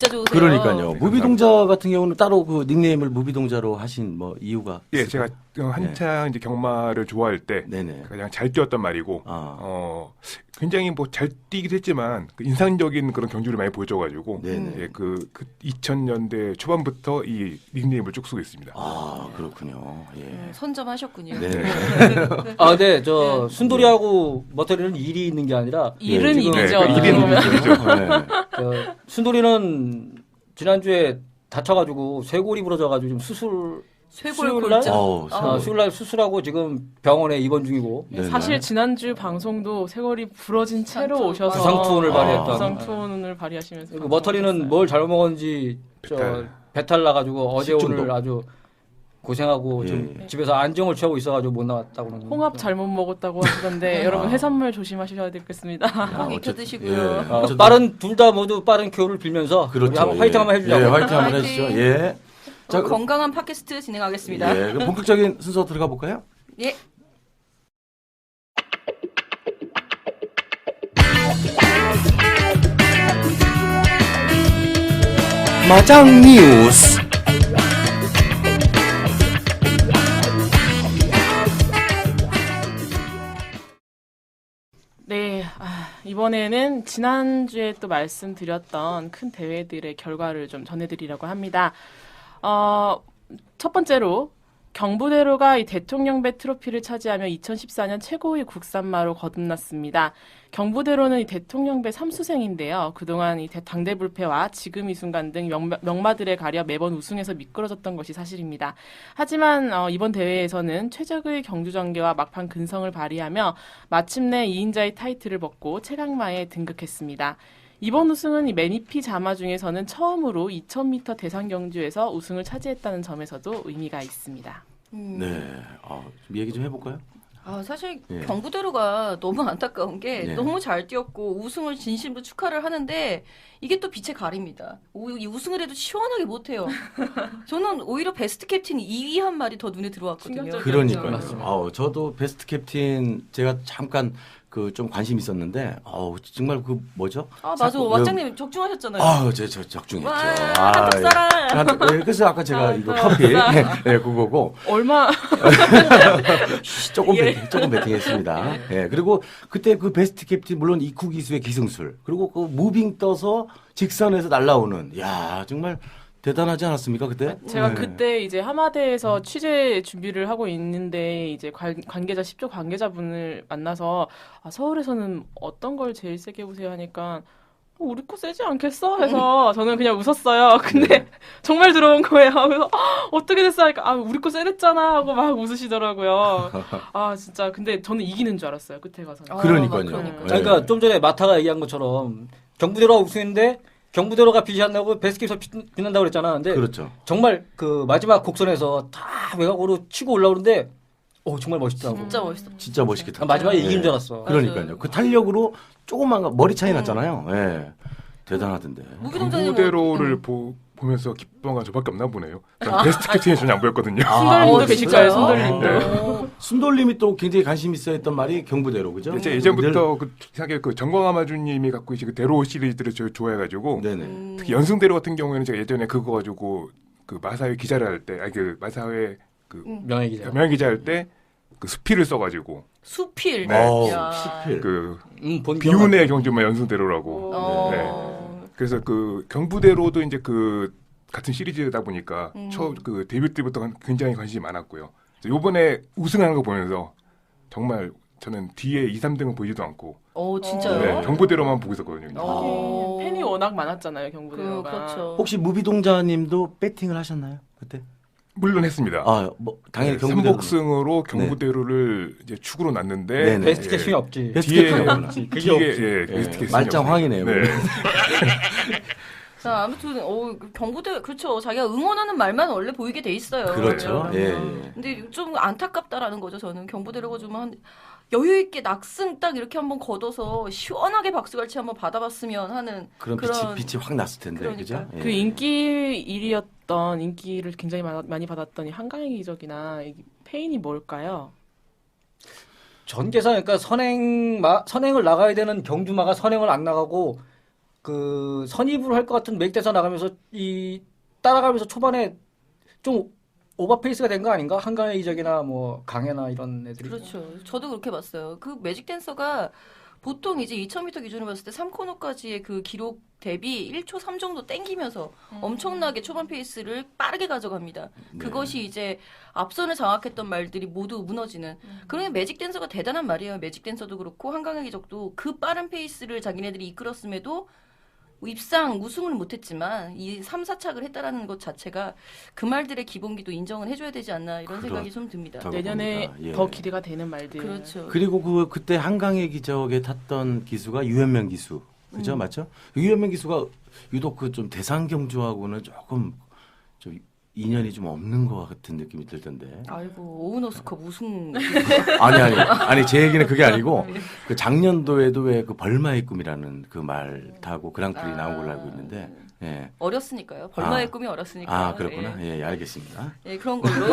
진짜 좋으세요. 그러니까요. 무비동자 같은 경우는 따로 그 닉네임을 무비동자로 하신 뭐 이유가? 예, 제가 한창 이제 경마를 좋아할 때 네네. 가장 잘 뛰었단 말이고, 굉장히 뭐 잘 뛰기도 했지만 그 인상적인 그런 경주를 많이 보여줘가지고, 네네. 예, 그 2000년대 초반부터 이 닉네임을 쭉 쓰고 있습니다. 아, 그렇군요. 예. 선점하셨군요. 네. 아, 네, 순돌이하고 머터리는 일이 있는 게 아니라 일은 지금- 일이죠. 네, 어떻게 일은 보면. 일이죠. 순돌이는 지난주에 다쳐가지고 쇄골이 부러져가지고 지금 쇄골 수요일 골절. 어우, 수요일날 수술하고 지금 병원에 입원 중이고 네네. 사실 지난주 방송도 쇄골이 부러진 채로 부상투. 오셔서 부상투혼을 발휘했던. 부상투혼을 발휘하시면서 그리고 머터리는 뭘 잘못 먹었는지 배탈 나가지고 어제 식중독. 오늘 아주 고생하고 지금 집에서 안정을 취하고 있어가지고 못 나왔다고 그러는 홍합 잘못 먹었다고 하시던데 여러분 해산물 조심하셔야 되겠습니다. 꽉 익혀 드시고요. 빠른 둘 다 모두 빠른 교류를 빌면서 그렇죠. 우리 한번 화이팅 한번 해주자고. 예, 화이팅 한번 화이팅. 해주시죠. 예. 자, 그럼- 건강한 팟캐스트 진행하겠습니다. 예, 그럼 본격적인 순서 들어가 볼까요? 예. 마장 뉴스. 네, 이번에는 지난주에 또 말씀드렸던 큰 대회들의 결과를 좀 전해드리려고 합니다. 첫 번째로 경부대로가 이 대통령배 트로피를 차지하며 2014년 최고의 국산마로 거듭났습니다. 경부대로는 이 대통령배 3수생인데요. 그동안 이 당대불패와 지금 이 순간 등 명마들에 가려 매번 우승해서 미끄러졌던 것이 사실입니다. 하지만 이번 대회에서는 최적의 경주 전개와 막판 근성을 발휘하며 마침내 2인자의 타이틀을 벗고 최강마에 등극했습니다. 이번 우승은 이 매니피 자마 중에서는 처음으로 2000m 대상 경주에서 우승을 차지했다는 점에서도 의미가 있습니다. 네. 좀 얘기 좀 해볼까요? 사실 예. 경부대로가 너무 안타까운 게 예. 너무 잘 뛰었고 우승을 진심으로 축하를 하는데 이게 또 빛의 가립니다. 이 우승을 해도 시원하게 못해요. 저는 오히려 베스트 캡틴 2위 한 말이 더 눈에 들어왔거든요. 충격적이었죠. 그러니까요. 저도 베스트 캡틴 제가 잠깐 그 좀 관심 있었는데, 정말 그 뭐죠? 맞아. 자꾸 왁장님 적중하셨잖아요. 저 적중했죠. 와, 한턱 쏴라. 예, 그래서 아까 제가 이거 커피, 예, 그거고 얼마 조금 배팅했습니다. 예, 그리고 그때 그 베스트 캡틴 물론 이쿠 기수의 기승술, 그리고 그 무빙 떠서 직선에서 날라오는, 야 정말 대단하지 않았습니까 그때? 제가 네. 그때 이제 하마대에서 취재 준비를 하고 있는데 이제 관계자 10조 관계자분을 만나서 서울에서는 어떤 걸 제일 세게 보세요 하니까 우리 거 세지 않겠어? 해서 저는 그냥 웃었어요. 근데 정말 들어온 거예요. 그래서 어떻게 됐어? 하니까 우리 거 세랬잖아 하고 막 웃으시더라고요. 진짜 근데 저는 이기는 줄 알았어요. 끝에 가서는. 그러니까요. 그러니까. 그러니까 좀 전에 마타가 얘기한 것처럼 경부대로가 우승했는데 경부대로가 빛이 안 나고 베스트에서 빛난다고 그랬잖아. 근데 그렇죠. 정말 그 마지막 곡선에서 다 외곽으로 치고 올라오는데 정말 멋있더라고. 진짜 멋있어. 진짜 멋있게 탔죠. 마지막에 예. 이기는 줄 알았어. 그러니까요. 그 탄력으로 조그만 거, 머리 차이 났잖아요. 예. 대단하던데. 무기동자님 경부대로를 보면서 기뻐한 건 저밖에 없나 보네요. 전 베스트 캡틴이 전혀 안 보였거든요. 순돌님도 계실 거예요. 진짜요? 순돌님도. 순돌림이 또 굉장히 관심 있어 했던 말이 경부대로, 그죠? 제가 예전부터 이상하게 그 정광아마주님이 갖고 계신 그 대로 시리즈를 저 좋아해가지고 네네. 특히 연승대로 같은 경우에는 제가 예전에 그거 가지고 그 마사회 기자를 할 때, 마사회 그 명예 기자. 명예 기자 할 때 그 수필을 써가지고 수필. 네. 야. 수필. 그 본 비운의 경주만 연승대로라고. 어. 그래서 그 경부대로도 이제 그 같은 시리즈다 보니까 그 데뷔 때부터 굉장히 관심이 많았고요. 그래서 요번에 우승하는 거 보면서 정말 저는 뒤에 2, 3등은 보이지도 않고 진짜요? 네, 경부대로만 보고 있었거든요. 팬이 워낙 많았잖아요. 경부대로가. 그렇죠. 혹시 무비동자님도 배팅을 하셨나요? 그때? 물론 했습니다. 당연히 경부대로. 삼복승으로 경부대로를 이제 축으로 놨는데 네네. 베스트 캐심이 없지. 베스트 뒤에 캡틴이구나. 그게 없지. 베스트 캐심이 말짱 없어요. 황이네요. 네. 자, 아무튼 경부대 그렇죠. 자기가 응원하는 말만 원래 보이게 돼 있어요. 그렇죠. 예. 근데 좀 안타깝다라는 거죠. 저는 경부대로가 좀 여유 있게 낙승 딱 이렇게 한번 걷어서 시원하게 박수갈채 한번 받아봤으면 하는 그런 빛이 확 났을 텐데, 그러니까. 그죠? 예. 그 인기 1위였던 인기를 굉장히 많이 받았던 이 한강의 기적이나 이 페인이 뭘까요? 전개사 그러니까 선행을 나가야 되는 경주마가 선행을 안 나가고 그 선입을 할 것 같은 맥대사 나가면서 이 따라가면서 초반에 좀 오버페이스가 된 거 아닌가? 한강의 이적이나 뭐 강해나 이런 애들이. 그렇죠. 저도 그렇게 봤어요. 그 매직 댄서가 보통 이제 2000m 기준으로 봤을 때 3코너까지의 그 기록 대비 1초 3 정도 땡기면서 엄청나게 초반 페이스를 빠르게 가져갑니다. 네. 그것이 이제 앞선을 장악했던 말들이 모두 무너지는. 그러면 매직 댄서가 대단한 말이에요. 매직 댄서도 그렇고 한강의 기적도 그 빠른 페이스를 자기네들이 이끌었음에도 입상 우승을 못했지만 이 3, 4착을 했다라는 것 자체가 그 말들의 기본기도 인정을 해줘야 되지 않나 이런 생각이 좀 듭니다. 그렇다고 내년에 봅니다. 예. 더 기대가 되는 말들. 그렇죠. 그리고 그때 한강의 기적에 탔던 기수가 유현명 기수. 그죠? 맞죠? 유현명 기수가 유독 그 좀 대상 경주하고는 조금 좀 인연이 좀 없는 것 같은 느낌이 들던데. 아이고 오우너스컵 우승 아니 제 얘기는 그게 아니고 그 작년도에도 왜 그 벌마의 꿈이라는 그 말 타고 그랑프리 나온 걸로 알고 있는데 예. 어렸으니까요. 벌마의 아. 꿈이 어렸으니까요. 아 그렇구나. 예, 알겠습니다. 예, 그런 걸로.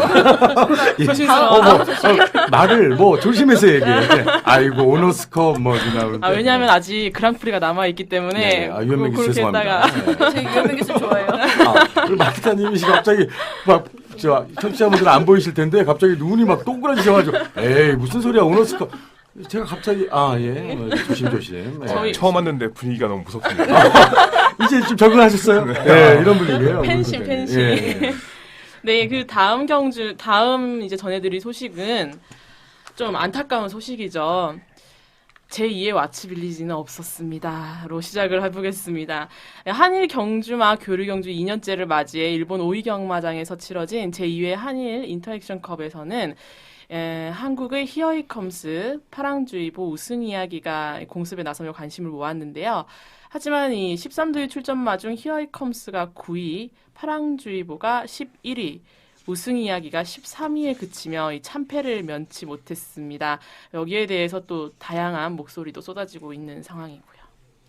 말을 뭐 조심해서 얘기해. 아이고 오너스컵 뭐 나오는데. 아 왜냐하면 아직 그랑프리가 남아 있기 때문에 네, 아, 유현명 기수 그렇게 죄송합니다. 했다가 네. 제 유현명 기수 좋아해요. 그리고 마키타님이 갑자기 막 저 청취자분들은 안 보이실 텐데 갑자기 눈이 막 동그라지셔가지고 에이 무슨 소리야 오너스컵 제가 갑자기 조심조심 저희- 처음 왔는데 분위기가 너무 무섭습니다. 이제 좀 적응하셨어요? 네 이런 분위기예요. 팬심, 우리 팬심. 예. 네, 그 다음 이제 전해드릴 소식은 좀 안타까운 소식이죠. 제2의 왓츠빌리지는 없었습니다.로 시작을 해보겠습니다. 한일 경주마 교류 경주 2년째를 맞이해 일본 오이 경마장에서 치러진 제2회 한일 인터액션컵에서는 한국의 히어이컴스 파랑주의보 우승 이야기가 공습에 나서며 관심을 모았는데요. 하지만 이 13도의 출전마 중 히어이컴스가 9위, 파랑주의보가 11위, 우승 이야기가 13위에 그치며 이 참패를 면치 못했습니다. 여기에 대해서 또 다양한 목소리도 쏟아지고 있는 상황이고요.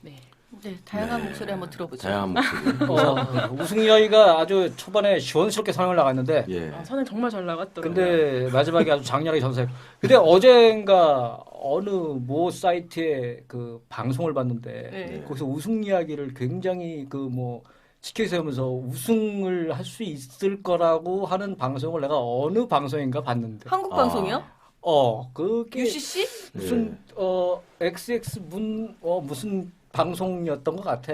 네. 네, 다양한 목소리 한번 들어보죠. 다양한 목소리. 우승 이야기가 아주 초반에 시원스럽게 선을 나갔는데 예. 선을 정말 잘 나갔더라고요. 근데 마지막에 아주 장렬하게 전색. 근데 어젠가 어느 모 사이트에 그 방송을 봤는데 네. 거기서 우승 이야기를 굉장히 그 뭐 지켜 세우면서 우승을 할 수 있을 거라고 하는 방송을 내가 어느 방송인가 봤는데. 한국 방송이요? 그게 UCC? 무슨 XX 무슨 방송이었던 것 같아.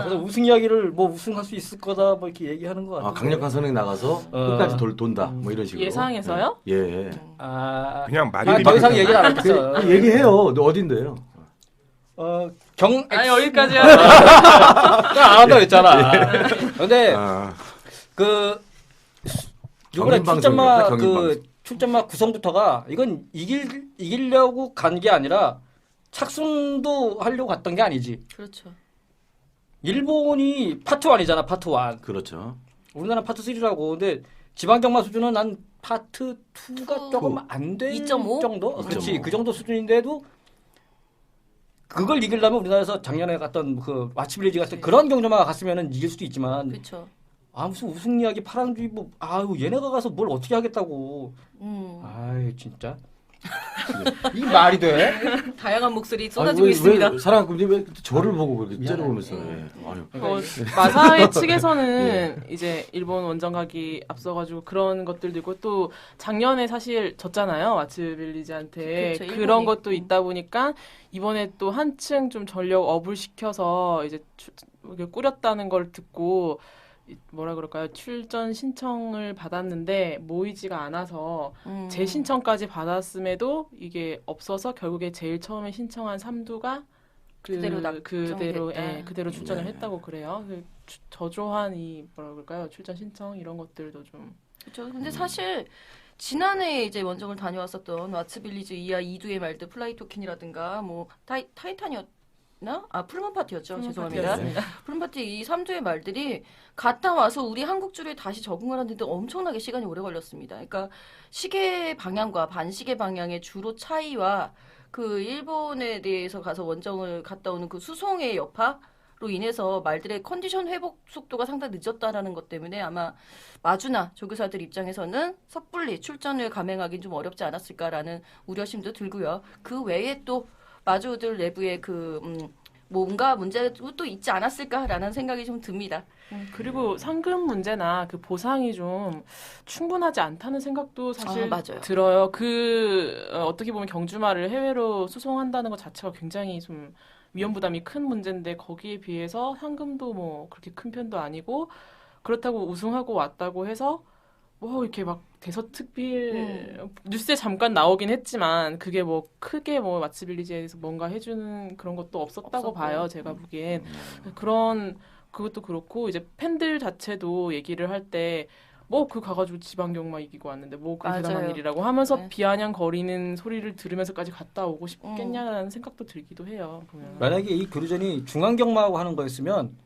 그래서 우승 이야기를 뭐 우승할 수 있을 거다 뭐 이렇게 얘기하는 것 같아. 강력한 선행 나가서 끝까지 돈다 뭐 이런 식으로. 예상에서요? 예. 그냥 말이 더 이상 얘기를 안 하겠어. 그 얘기해요. 너 어딘데요? 아니 여기까지야. 안 한다고 했잖아. 근데 그 이번에 경인방송이었다, 출전마 경인방송. 출전마 구성부터가 이건 이기려고 간 게 아니라 착순도 하려고 갔던 게 아니지. 그렇죠. 일본이 파트 1이잖아, 파트 1. 그렇죠. 우리나라 파트 3라고. 근데 지방 경마 수준은 난 파트 2가 조금 안 될 2.5? 정도? 그렇지. 2.5. 그 정도 수준인데도 그걸 이기려면 우리나라에서 작년에 갔던 그 왓츠빌리지 같은 그런 경주마가 갔으면 이길 수도 있지만 그렇죠. 무슨 우승 이야기 파랑주의 뭐 얘네가 가서 뭘 어떻게 하겠다고. 아이 진짜. 이 말이 돼? 다양한 목소리 쏟아지고 있습니다. 사랑꾼님 왜 저를 보고 그렇게 째려보면서. 예. 아유. 마사회 측에서는 이제 일본 원정각이 앞서가지고 그런 것들도 있고 또 작년에 사실 졌잖아요 왓츠빌리지한테. 그렇죠, 그런 일본이. 것도 있다 보니까 이번에 또 한층 좀 전력 업을 시켜서 이제 이렇게 꾸렸다는 걸 듣고 뭐라 그럴까요? 출전 신청을 받았는데 모이지가 않아서 재신청까지 받았음에도 이게 없어서 결국에 제일 처음에 신청한 삼두가 그대로 그대로 그대로 출전을 네. 했다고 그래요. 저조한 이 뭐라 그럴까요? 출전 신청 이런 것들도 좀 그렇죠. 근데 사실 지난해 이제 원정을 다녀왔었던 왓츠빌리지 이하 2두의 말들 플라이 토킨이라든가 뭐 타이탄이었나? 푸르먼 파티였죠. 죄송합니다. 파티였습니다. 푸르먼 파티 이 3두의 말들이 갔다 와서 우리 한국 주류에 다시 적응을 하는데 엄청나게 시간이 오래 걸렸습니다. 그러니까 시계 방향과 반시계 방향의 주로 차이와 그 일본에 대해서 가서 원정을 갔다 오는 그 수송의 여파로 인해서 말들의 컨디션 회복 속도가 상당히 늦었다라는 것 때문에 아마 마주나 조교사들 입장에서는 섣불리 출전을 감행하기는 좀 어렵지 않았을까라는 우려심도 들고요. 그 외에 또 마주들 내부의 그 뭔가 문제가 또 있지 않았을까라는 생각이 좀 듭니다. 그리고 상금 문제나 그 보상이 좀 충분하지 않다는 생각도 사실 맞아요. 들어요. 어떻게 보면 경주마를 해외로 수송한다는 것 자체가 굉장히 좀 위험 부담이 큰 문제인데 거기에 비해서 상금도 뭐 그렇게 큰 편도 아니고 그렇다고 우승하고 왔다고 해서 뭐 이렇게 막 대서특필 뉴스에 잠깐 나오긴 했지만 그게 뭐 크게 뭐 마츠빌리지에서 뭔가 해주는 그런 것도 없었다고 없었고요. 봐요. 제가 보기엔 그것도 그렇고 이제 팬들 자체도 얘기를 할 때 뭐 그 가가지고 지방경마 이기고 왔는데 뭐 그 대단한 맞아요. 일이라고 하면서 네. 비아냥거리는 소리를 들으면서까지 갔다 오고 싶겠냐라는 생각도 들기도 해요. 보면. 만약에 이 교류전이 중앙경마하고 하는 거였으면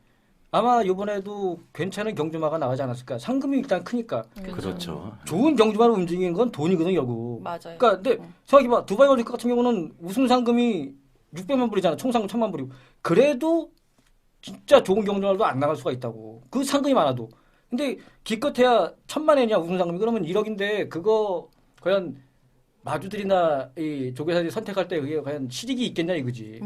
아마 이번에도 괜찮은 경주마가 나가지 않았을까. 상금이 일단 크니까. 그렇죠. 좋은 경주마를 움직이는 건 돈이거든 결국. 맞아요. 그러니까 근데 생각해봐. 두바이 월드컵 같은 경우는 우승 상금이 600만 불이잖아. 총 상금 1000만 불이고. 그래도 진짜 좋은 경주마도 안 나갈 수가 있다고. 그 상금이 많아도. 근데 기껏해야 1000만 엔이야 우승 상금이. 그러면 1억인데 그거 과연 마주들이나 이 조교사들이 선택할 때 그게 과연 실익이 있겠냐 이거지.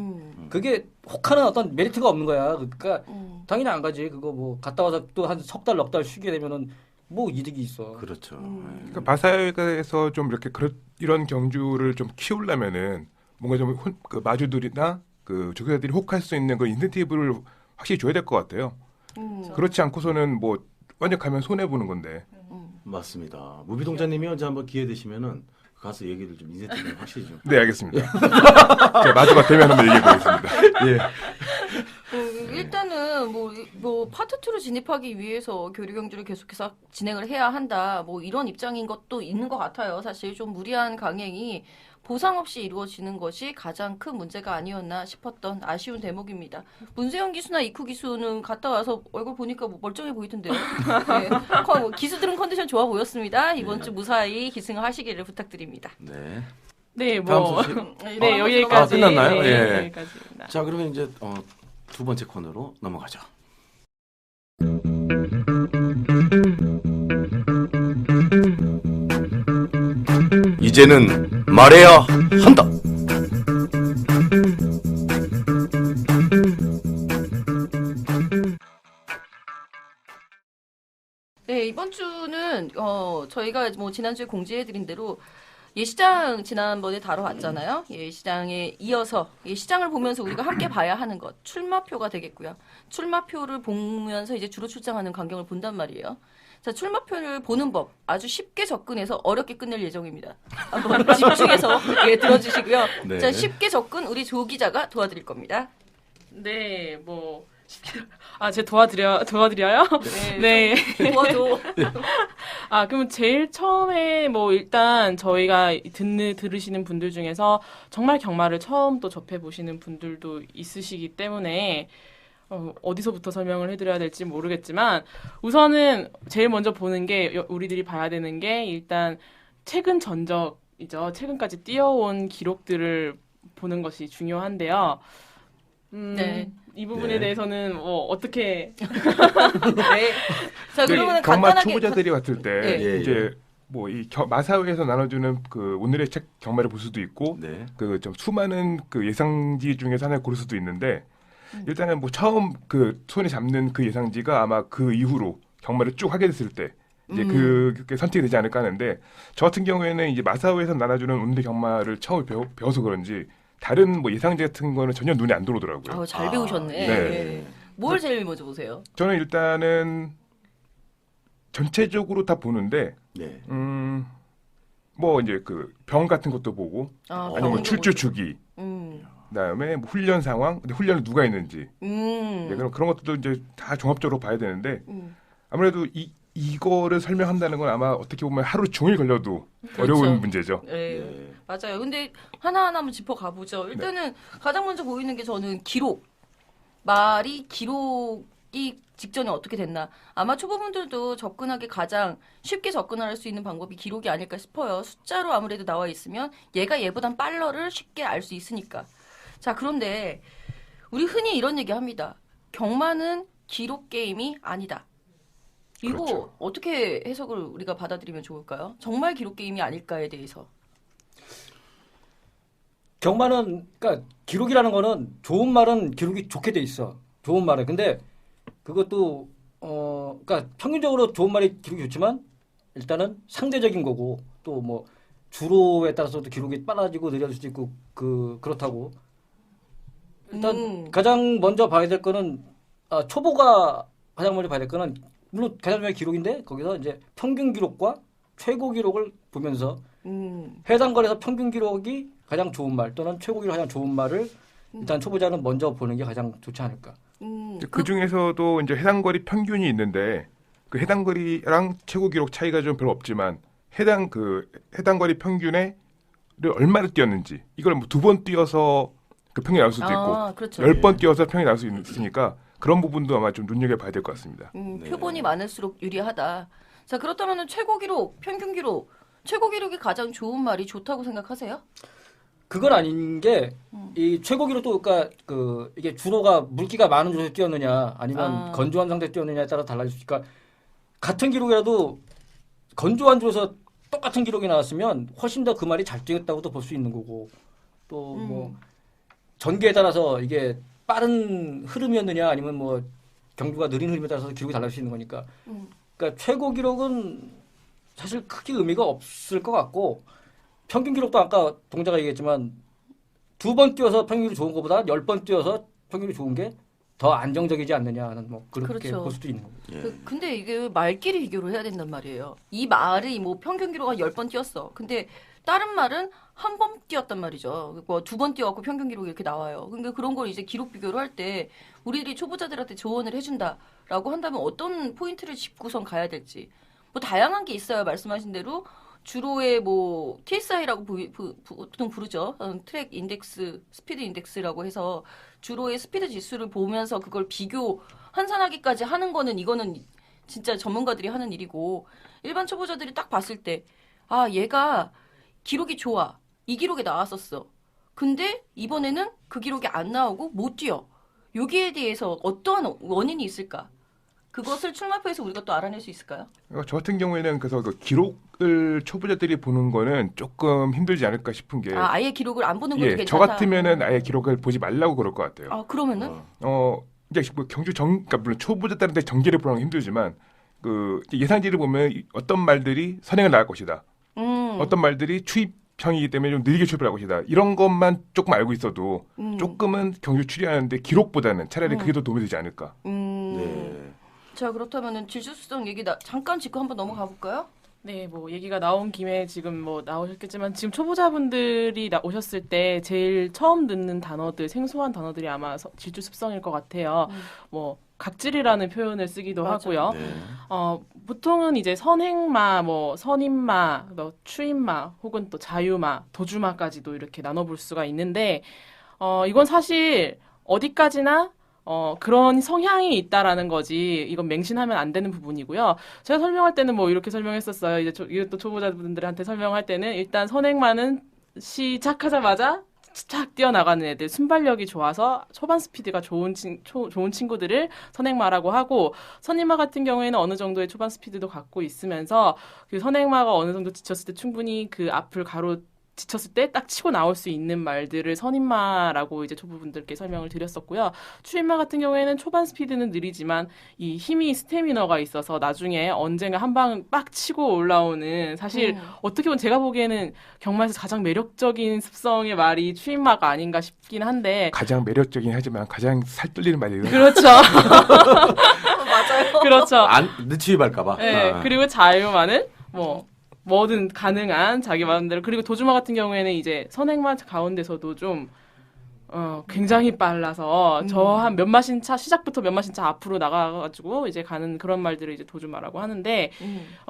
그게 혹하는 어떤 메리트가 없는 거야. 그러니까 당연히 안 가지. 그거 뭐 갔다 와서 또 한 석 달 넉 달 쉬게 되면은 뭐 이득이 있어. 그렇죠. 그러니까 바사회에서 좀 이렇게 이런 경주를 좀 키우려면은 뭔가 좀 그 마주들이나 그 조교사들이 혹할 수 있는 그 인센티브를 확실히 줘야 될 것 같아요. 그렇지 않고서는 뭐 완전 가면 손해 보는 건데. 맞습니다. 무비동자님이 언제 한번 기회 되시면은 가서 얘기를 좀 인센티브 확실히 좀. 네, 알겠습니다. 제가 마주가 되면 한번 얘기해 보겠습니다. 예. 일단은 뭐 파트 2로 진입하기 위해서 교류 경주를 계속해서 진행을 해야 한다. 뭐 이런 입장인 것도 있는 것 같아요. 사실 좀 무리한 강행이 보상 없이 이루어지는 것이 가장 큰 문제가 아니었나 싶었던 아쉬운 대목입니다. 문세영 기수나 이쿠 기수는 갔다 와서 얼굴 보니까 뭐 멀쩡해 보이던데요. 네. 기수들은 컨디션 좋아 보였습니다. 이번 주 무사히 기승하시기를 부탁드립니다. 네. 네, 다음 뭐 소식. 네, 여기까지. 끝났나요? 네, 예. 여기까지입니다. 자, 그러면 이제 두 번째 코너로 넘어가죠. 이제는 말해야 한다. 네, 이번 주는 저희가 뭐 지난주에 공지해드린 대로 예시장 지난번에 다뤄왔잖아요. 예시장에 이어서 예시장을 보면서 우리가 함께 봐야 하는 것 출마표가 되겠고요. 출마표를 보면서 이제 주로 출장하는 광경을 본단 말이에요. 자, 출마표를 보는 법 아주 쉽게 접근해서 어렵게 끝낼 예정입니다. 한번 집중해서 들어주시고요. 네. 자, 쉽게 접근 우리 조 기자가 도와드릴 겁니다. 네, 뭐 제가 도와드려요? 네. 좀 도와줘. 그럼 제일 처음에 뭐 일단 저희가 들으시는 분들 중에서 정말 경마를 처음 또 접해보시는 분들도 있으시기 때문에 어디서부터 설명을 해드려야 될지 모르겠지만 우선은 제일 먼저 보는 게 우리들이 봐야 되는 게 일단 최근 전적이죠. 최근까지 뛰어온 기록들을 보는 것이 중요한데요. 네. 이 부분에 네. 대해서는 뭐 어떻게 네. 자, 그러면 경마 간단하게 초보자들이 왔을 때 예. 이제 뭐 이 마사회에서 나눠주는 그 오늘의 책 경마를 볼 수도 있고 네. 그 좀 수많은 그 예상지 중에서 하나를 고를 수도 있는데 일단은 뭐 처음 그 손에 잡는 그 예상지가 아마 그 이후로 경마를 쭉 하게 됐을 때 이제 그게 선택이 되지 않을까 하는데 저 같은 경우에는 이제 마사회에서 나눠주는 오늘의 경마를 처음 배워서 그런지 다른 뭐 예상지 같은 거는 전혀 눈에 안 들어오더라고요. 잘 배우셨네. 네. 예. 뭘 제일 먼저 보세요? 저는 일단은 전체적으로 다 보는데 네. 뭐 이제 그 병 같은 것도 보고 아니면 뭐 출주 주기 그다음에 뭐 훈련 상황, 근데 훈련에 누가 있는지 네, 그런 것들도 이제 다 종합적으로 봐야 되는데 아무래도 이거를 설명한다는 건 아마 어떻게 보면 하루 종일 걸려도 어려운 문제죠. 네. 네. 맞아요. 근데 하나하나 한번 짚어 가보죠. 일단은 가장 먼저 보이는 게 저는 기록. 기록이 직전에 어떻게 됐나. 아마 초보분들도 접근하기 가장 쉽게 접근할 수 있는 방법이 기록이 아닐까 싶어요. 숫자로 아무래도 나와 있으면 얘가 얘보단 빨러를 쉽게 알 수 있으니까. 자, 그런데 우리 흔히 이런 얘기 합니다. 경마는 기록 게임이 아니다. 이거 그렇죠. 어떻게 해석을 우리가 받아들이면 좋을까요? 정말 기록 게임이 아닐까에 대해서. 경마는 그러니까 기록이라는 거는 좋은 말은 기록이 좋게 돼 있어. 좋은 말은. 근데 그것도 그러니까 평균적으로 좋은 말이 기록이 좋지만 일단은 상대적인 거고 또 뭐 주로에 따라서도 기록이 빨라지고 느려질 수도 있고 그렇다고. 일단 가장 먼저 봐야 될 거는 초보가 가장 먼저 봐야 될 거는 물론 가장 중요한 기록인데 거기서 이제 평균 기록과 최고 기록을 보면서 해당 거리에서 평균 기록이 가장 좋은 말 또는 최고 기록이 가장 좋은 말을 일단 초보자는 먼저 보는 게 가장 좋지 않을까. 그 중에서도 이제 해당 거리 평균이 있는데 그 해당 거리랑 최고 기록 차이가 좀 별로 없지만 해당 거리 평균에 얼마를 뛰었는지 이걸 뭐 2번 뛰어서 그 평이 나올 수도 있고 그렇죠. 10번 뛰어서 평이 나올 수 있으니까 그런 부분도 아마 좀 눈여겨봐야 될 것 같습니다. 표본이 많을수록 유리하다. 자, 그렇다면 최고 기록, 평균 기록, 최고 기록이 가장 좋은 말이 좋다고 생각하세요? 그건 아닌 게 이 최고 기록도 그러니까 이게 주로가 물기가 많은 주로에 뛰었느냐 아니면 건조한 상태에 뛰었느냐에 따라 달라질 수 있으니까 같은 기록이라도 건조한 주로에서 똑같은 기록이 나왔으면 훨씬 더 그 말이 잘 뛰었다고도 볼 수 있는 거고 또 뭐 전개에 따라서 이게 빠른 흐름이었느냐 아니면 뭐 경주가 느린 흐름에 따라서 기록이 달라질 수 있는 거니까 그러니까 최고 기록은 사실 크게 의미가 없을 것 같고 평균 기록도 아까 동자가 얘기했지만 2번 뛰어서 평균이 좋은 것보다 10번 뛰어서 평균이 좋은 게 더 안정적이지 않느냐는 뭐 그렇게 그렇죠. 볼 수도 있는 거고. 근데 이게 말끼리 비교를 해야 된단 말이에요. 이 말이 뭐 평균 기록가 10번 뛰었어. 근데 다른 말은 한 번 뛰었단 말이죠. 뭐 2번 뛰어갖고 평균 기록이 이렇게 나와요. 그러니까 그런 걸 이제 기록 비교를 할 때 우리들이 초보자들한테 조언을 해준다라고 한다면 어떤 포인트를 짚고선 가야 될지. 뭐 다양한 게 있어요. 말씀하신 대로 주로의 뭐 TSI라고 보통 부르죠. 트랙 인덱스, 스피드 인덱스라고 해서 주로의 스피드 지수를 보면서 그걸 비교 환산하기까지 하는 거는 이거는 진짜 전문가들이 하는 일이고 일반 초보자들이 딱 봤을 때 얘가 기록이 좋아. 이 기록에 나왔었어. 근데 이번에는 그 기록이 안 나오고 못 뛰어. 여기에 대해서 어떠한 원인이 있을까? 그것을 출마표에서 우리가 또 알아낼 수 있을까요? 저 같은 경우에는 그래서 그 기록을 초보자들이 보는 거는 조금 힘들지 않을까 싶은 게 아예 기록을 안 보는 것도 저 괜찮다. 같으면은 아예 기록을 보지 말라고 그럴 것 같아요. 그러면은? 이제 뭐 그러니까 물론 초보자들한테 전개를 보는 건 힘들지만 예상지를 보면 어떤 말들이 선행을 나갈 것이다. 어떤 말들이 추입형이기 때문에 좀 느리게 출발할 것이다. 이런 것만 조금 알고 있어도 조금은 경주 추리하는데 기록보다는 차라리 그게 더 도움이 되지 않을까. 네. 자, 그렇다면은 질주수성 얘기 잠깐 짚고 한번 넘어가 볼까요? 네, 뭐 얘기가 나온 김에 지금 뭐 나오셨겠지만 지금 초보자분들이 오셨을 때 제일 처음 듣는 단어들, 생소한 단어들이 아마 질주 습성일 것 같아요. 뭐 각질이라는 표현을 쓰기도 맞아요. 하고요. 네. 보통은 이제 선행마, 뭐 선임마, 뭐 추임마, 혹은 또 자유마, 도주마까지도 이렇게 나눠볼 수가 있는데 이건 사실 어디까지나 그런 성향이 있다라는 거지, 이건 맹신하면 안 되는 부분이고요. 제가 설명할 때는 뭐 이렇게 설명했었어요. 이제 이것도 초보자분들한테 설명할 때는 일단 선행마는 시작하자마자 착 뛰어나가는 애들, 순발력이 좋아서 초반 스피드가 좋은 친구들을 선행마라고 하고, 선임마 같은 경우에는 어느 정도의 초반 스피드도 갖고 있으면서 그 선행마가 어느 정도 지쳤을 때 충분히 그 앞을 지쳤을 때 딱 치고 나올 수 있는 말들을 선임마라고 이제 초보분들께 설명을 드렸었고요. 추임마 같은 경우에는 초반 스피드는 느리지만 이 힘이 스태미너가 있어서 나중에 언젠가 한 방 빡 치고 올라오는, 사실 어떻게 보면 제가 보기에는 경마에서 가장 매력적인 습성의 말이 추임마가 아닌가 싶긴 한데, 가장 매력적이긴 하지만 가장 살 뚫리는 말이에요. 그렇죠. 맞아요. 그렇죠. 늦추입할까봐. 네, 그리고 자유마는 뭐든 가능한 자기 마음대로. 그리고 도주마 같은 경우에는 이제 선행마 가운데서도 좀 굉장히 빨라서 저 한 몇 마신 차, 시작부터 몇 마신 차 앞으로 나가가지고 이제 가는 그런 말들을 이제 도주마라고 하는데,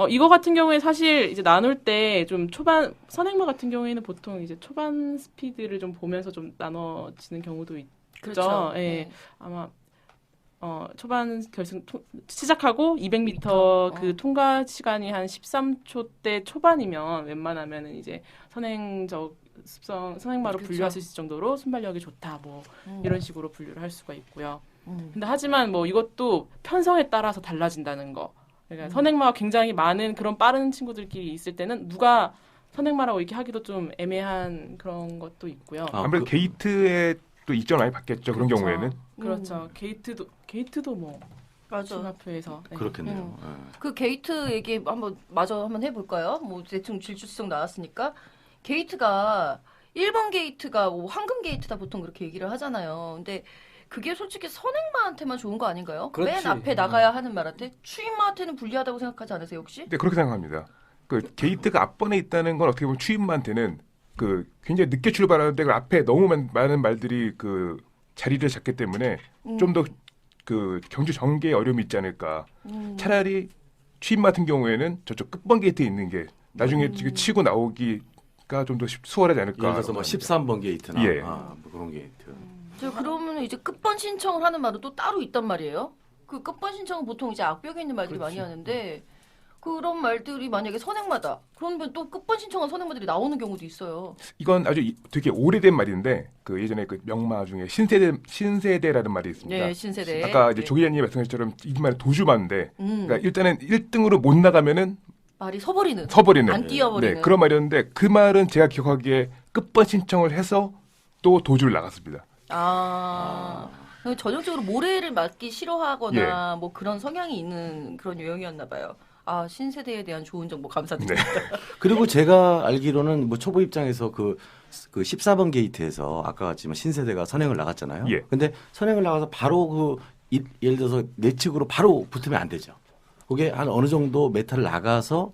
이거 같은 경우에 사실 이제 나눌 때 좀 초반, 선행마 같은 경우에는 보통 이제 초반 스피드를 좀 보면서 좀 나눠지는 경우도 있죠. 그렇죠. 예. 네. 아마 초반 결승 시작하고 200m 그 통과 시간이 한 13초대 초반이면 웬만하면은 이제 선행적 습성, 선행마로 그렇죠. 분류할 수 있을 정도로 순발력이 좋다, 뭐 이런 식으로 분류를 할 수가 있고요. 근데 하지만 뭐 이것도 편성에 따라서 달라진다는 거. 그러니까 선행마가 굉장히 많은 그런 빠른 친구들끼리 있을 때는 누가 선행마라고 이렇게 하기도 좀 애매한 그런 것도 있고요. 아무래도 게이트에 또 이점을 많이 받겠죠. 그런 그렇죠. 경우에는. 그렇죠. 게이트도 뭐 맞아. 중학교에서 네. 그렇겠네요. 그 게이트 얘기 한번 해볼까요? 뭐 대충 질주성 나왔으니까 게이트가 1번 게이트가 뭐 황금 게이트다 보통 그렇게 얘기를 하잖아요. 근데 그게 솔직히 선행마한테만 좋은 거 아닌가요? 그렇지. 맨 앞에 나가야 하는 말한테 추임마한테는 불리하다고 생각하지 않으세요 혹시? 네, 그렇게 생각합니다. 그 게이트가 앞번에 있다는 건 어떻게 보면 추임마한테는 그 굉장히 늦게 출발하는데 그 앞에 너무 많은 말들이 그 자리를 잡기 때문에 좀 더 그 경주 전개에 어려움이 있지 않을까. 차라리 추임마 같은 경우에는 저쪽 끝번 게이트에 있는 게 나중에 치고 나오기가 좀 더 수월하지 않을까. 예를 들어서 뭐 13번 게이트나 예. 뭐 그런 게이트. 저 그러면 이제 끝번 신청을 하는 말은 또 따로 있단 말이에요. 그 끝번 신청은 보통 이제 악벽에 있는 말들이 많이 하는데 그런 말들이 만약에 선행마다 그러면 또 끝번 신청한 선행마들이 나오는 경우도 있어요. 이건 아주 되게 오래된 말인데 그 예전에 그 명마 중에 신세대라는 말이 있습니다. 네, 신세대. 아까 이제 네. 조 기자님이 말씀하신 것처럼 이 말은 도주마인데 그러니까 일단은 1등으로 못 나가면은 말이 서버리는. 서버리는 안 뛰어버리는. 네, 그런 말이었는데 그 말은 제가 기억하기에 끝번 신청을 해서 또 도주를 나갔습니다. 전형적으로 모래를 맞기 싫어하거나 뭐 그런 성향이 있는 그런 유형이었나 봐요. 신세대에 대한 좋은 정보 감사드립니다. 그리고 제가 알기로는 뭐 초보 입장에서 그 14번 게이트에서 아까 같지만 신세대가 선행을 나갔잖아요. 예. 근데 선행을 나가서 바로 예를 들어서 내측으로 바로 붙으면 안 되죠. 그게 한 어느 정도 메타를 나가서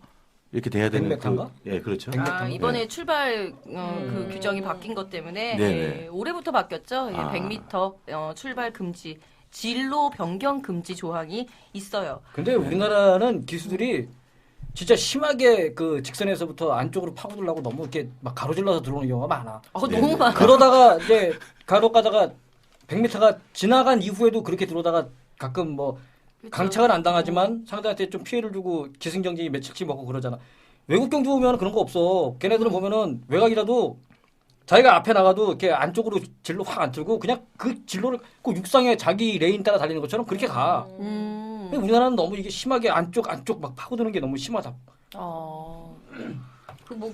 이렇게 돼야 되는 100m인가? 예, 그렇죠. 이번에 출발 그 규정이 바뀐 것 때문에 네네. 올해부터 바뀌었죠. 100m 출발 금지, 진로 변경 금지 조항이 있어요. 근데 우리나라는 기수들이 진짜 심하게 그 직선에서부터 안쪽으로 파고들려고 너무 이렇게 막 가로질러서 들어오는 경우가 많아. 너무 많아. 그러다가 이제 간혹 가다가 100m가 지나간 이후에도 그렇게 들어오다가 가끔 뭐 강착은 안 당하지만 상대한테 좀 피해를 주고 기승전결이 며칠치 먹고 그러잖아. 외국 경주 보면 그런 거 없어. 걔네들은 보면은 외곽이라도 자기가 앞에 나가도 이렇게 안쪽으로 진로 확 안 틀고 그냥 그 진로를 그 육상에 자기 레인 따라 달리는 것처럼 그렇게 가. 근데 우리나라는 너무 이게 심하게 안쪽 막 파고드는 게 너무 심하다.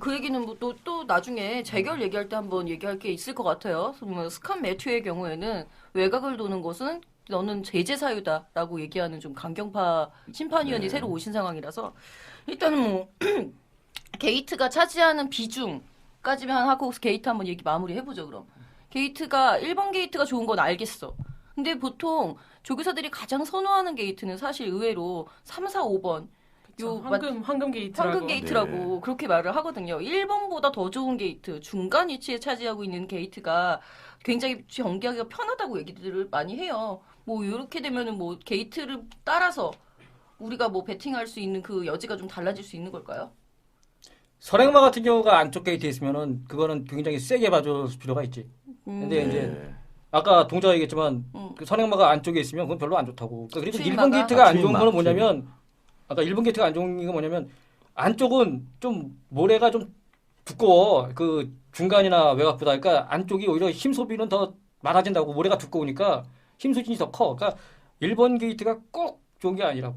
그 얘기는 뭐 또 나중에 재결 얘기할 때 한번 얘기할 게 있을 것 같아요. 스칸 매튜의 경우에는 외곽을 도는 것은 너는 제재 사유다라고 얘기하는 좀 강경파 심판위원이 새로 오신 상황이라서 일단은 뭐 게이트가 차지하는 비중까지만 하고 게이트 한번 얘기 마무리 해보죠. 그럼 게이트가 1번 게이트가 좋은 건 알겠어. 근데 보통 조교사들이 가장 선호하는 게이트는 사실 의외로 3, 4, 5번 황금 게이트라고. 황금 게이트라고 그렇게 말을 하거든요. 1번보다 더 좋은 게이트, 중간 위치에 차지하고 있는 게이트가 굉장히 경기하기가 편하다고 얘기들을 많이 해요. 뭐 이렇게 되면은 뭐 게이트를 따라서 우리가 뭐 배팅할 수 있는 그 여지가 좀 달라질 수 있는 걸까요? 선행마 같은 경우가 안쪽 게이트에 있으면은 그거는 굉장히 세게 봐줄 필요가 있지. 근데 이제 아까 동자가 얘기했지만 그 선행마가 안쪽에 있으면 그건 별로 안 좋다고. 그러니까 그리고 추임마가? 1번 게이트가 안 좋은 추임마, 거는 뭐냐면 아까 1번 게이트가 안 좋은 게 뭐냐면 안쪽은 좀 모래가 좀 두꺼워. 그 중간이나 외곽보다 그러니까 안쪽이 오히려 힘 소비는 더 많아진다고. 모래가 두꺼우니까 힘 소진이 더 커. 그러니까 1번 게이트가 꼭 좋은 게 아니라고.